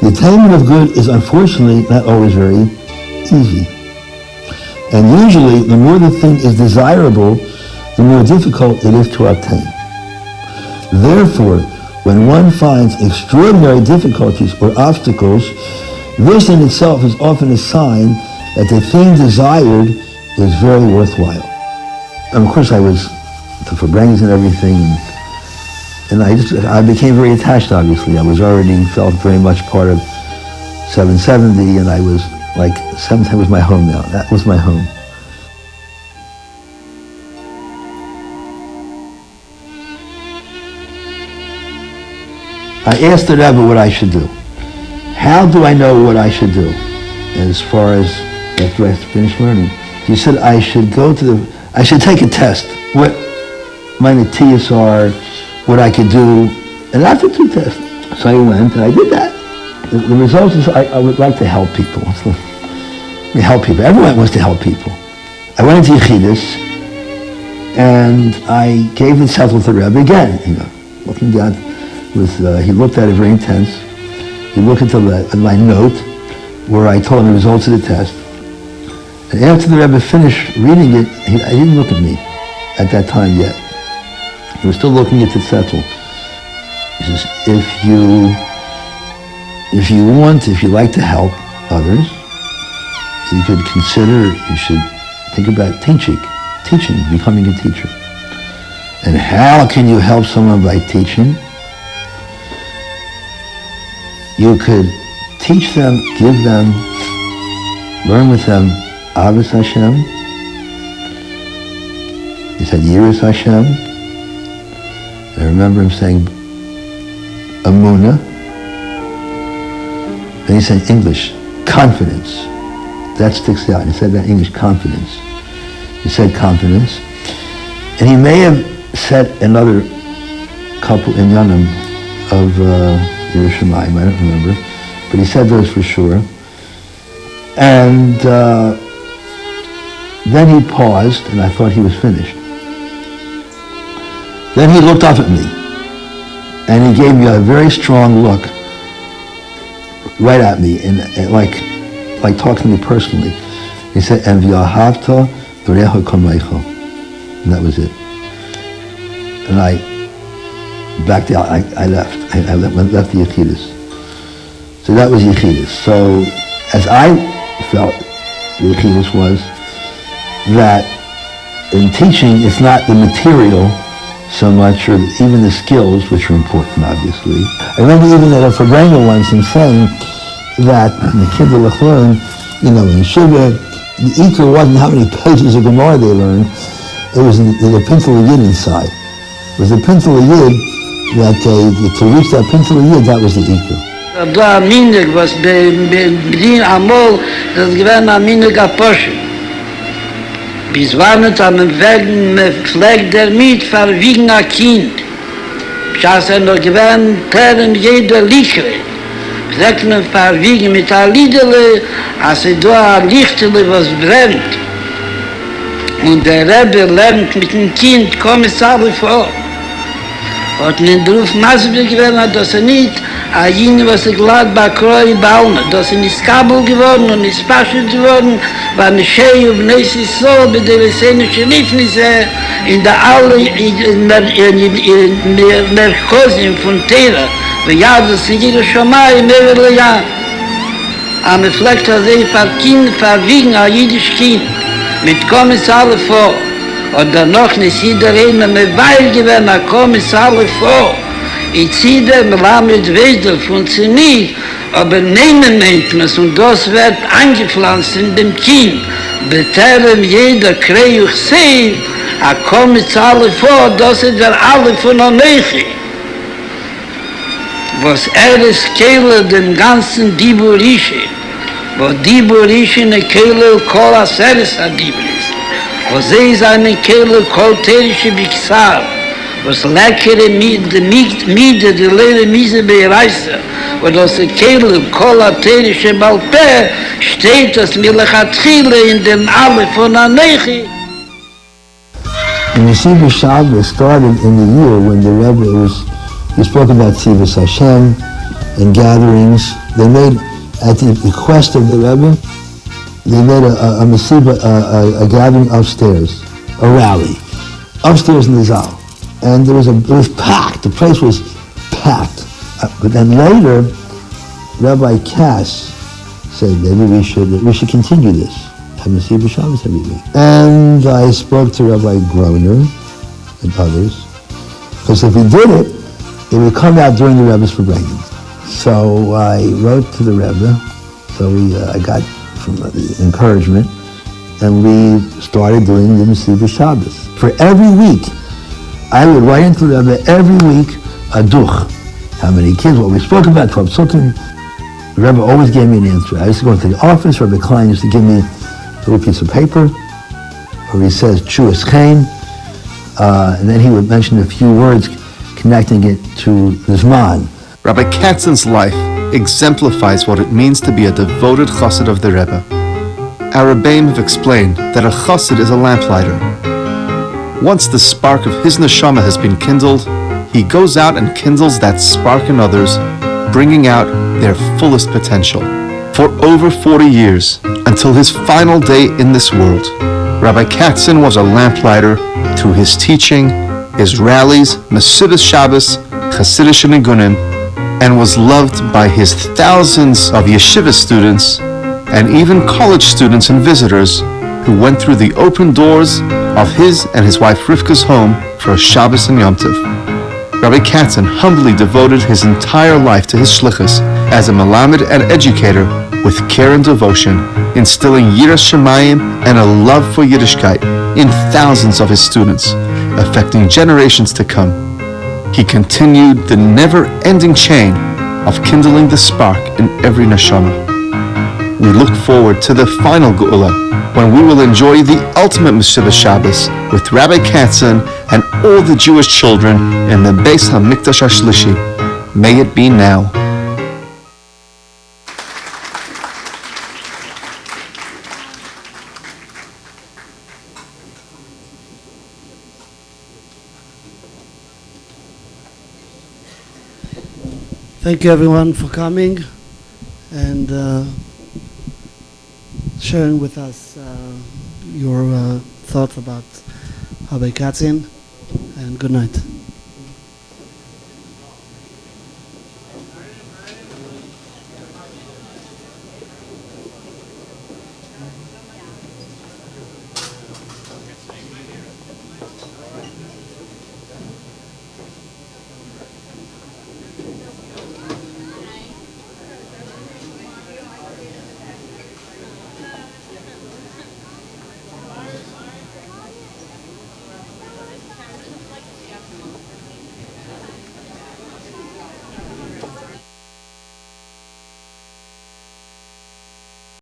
I: The attainment of good is unfortunately not always very easy. And usually, the more the thing is desirable, the more difficult it is to obtain. Therefore, when one finds extraordinary difficulties or obstacles, this in itself is often a sign that the thing desired is very worthwhile. And of course, I was for brains and everything, and I became very attached. Obviously, I felt very much part of 770, and I was like 770 was my home now. That was my home. I asked the Rebbe what I should do. How do I know what I should do? As far as after I finished learning, he said I should I should take a test. What my natiyas are, what I could do, and I took 2 tests. So I went and I did that. The result is I would like to help people. Help people. Everyone wants to help people. I went into Yechidus and I gave the settle to the Rebbe again. Looking down he looked at it very intense. He looked at my note where I told him the results of the test. And after the Rebbe finished reading it, he didn't look at me at that time yet. He was still looking at the settle. He says, if you like to help others, you should think about teaching, becoming a teacher. And how can you help someone by teaching? You could teach them, give them, learn with them Avos Hashem. He said Yiras Hashem. I remember him saying Amunah. Then he said English, confidence. That sticks out. He said that in English, confidence. He said confidence. And he may have said another couple in Yanam of Yerushalayim, I don't remember. But he said those for sure. And then he paused, and I thought he was finished. Then he looked up at me, and he gave me a very strong look right at me, and like talking to me personally. He said, "And v'ahavta v'recha kamecha," and that was it. And I backed out. I left. I left the Yechidus. So that was Yechidus. So as I felt, the Yechidus was that in teaching, it's not the material so much, or even the skills, which are important, obviously. I remember even at a Fabrenga once him saying that the kids will learn, in Yeshiva, the Iker wasn't how many pages of Gemara they learned, it was the Pintel Yid inside. It was the Pintel Yid that to reach that pintel yid, that was the ikar.
J: Da minig was bedien amol, das gewann a minig a Porsche. Bis warnet am Wegen pflegt der mit verwiegen a Kind. Schaß noch gewann teren jeder Lichre. Pflegt man verwiegen mit a Lidele, als da a Lichtele was brennt. Und der Rebbe lernt mit dem Kind Kommissare vor. Hat den Ruf Masbe gewählt, dass nicht ein was glad bei Kroi bauen, dass nicht Kabel geworden und nicht Paschet geworden, war eine Schei und es ist so, bei der Essenische Liefnisse in der Alle, in der Kosin von Tera, bei Jadus in jeder Schamai, im Ewerle Jahr. Aber vielleicht hat verwiegen ein jüdisch Kind, mit Kommissare vor. Und dann noch nicht jeder einer mit Weil gewinnt, Kommissare vor. Ich ziehe dem Lamed Wedel von Zenit, aber nehmen nennt man es, und das wird angepflanzt in dem Kind. Beterem jeder Kreuch sehen, Kommissare vor, das ist der alle von Anechi. Was ist Kehle dem ganzen Diburische, wo Diburische ne Kehle kol Aseres a Diburis. Was ist eine Kehle kolterische Bixar, was leckere Miede, die leere Miese bereise, und aus der Kehle kolterische Balpe steht das Milachatchile in dem Alle von Anechi.
I: The Yeshiva Shabbos started in the year when the Rebbe he spoke about Tzivus Hashem and gatherings. They made, at the request of the Rebbe, they made a mesiba, a gathering upstairs, a rally, upstairs in the Zal. And it was packed, the place was packed. But then later, Rabbi Cass said, maybe we should continue this, have mesiba Shabbos every week. And I spoke to Rabbi Groner and others, because if we did it, it would come out during the Rebbe's Farbrengen. So I wrote to the Rebbe, so I got from the encouragement, and we started doing the Mesiba Shabbos. For every week, I would write into the Rebbe every week a duch. How many kids, what we spoke about, 12 psukim. The Rebbe always gave me an answer. I used to go into the office, Rebbe Klein used to give me a little piece of paper, where he says, Chuas Chaim, and then he would mention a few words connecting it to the Zman.
K: Rabbi Katzen's life exemplifies what it means to be a devoted chassid of the Rebbe. Our Rabbeim have explained that a chassid is a lamplighter. Once the spark of his neshama has been kindled, he goes out and kindles that spark in others, bringing out their fullest potential. For over 40 years, until his final day in this world, Rabbi Katzen was a lamplighter through his teaching, his rallies, Mesivas Shabbos, Chassidish Nigunim, and was loved by his thousands of yeshiva students and even college students and visitors who went through the open doors of his and his wife Rivka's home for a Shabbos and Yom Tov. Rabbi Katzen humbly devoted his entire life to his shlichus as a melamed and educator with care and devotion, instilling Yiras Shamayim and a love for Yiddishkeit in thousands of his students, affecting generations to come. He continued the never-ending chain of kindling the spark in every neshama. We look forward to the final Geula, when we will enjoy the ultimate Mesiba Shabbos with Rabbi Katzen and all the Jewish children in the Beis HaMikdash HaShlishi. May it be now.
L: Thank you everyone for coming and sharing with us your thoughts about Rabbi Katzen, and good night.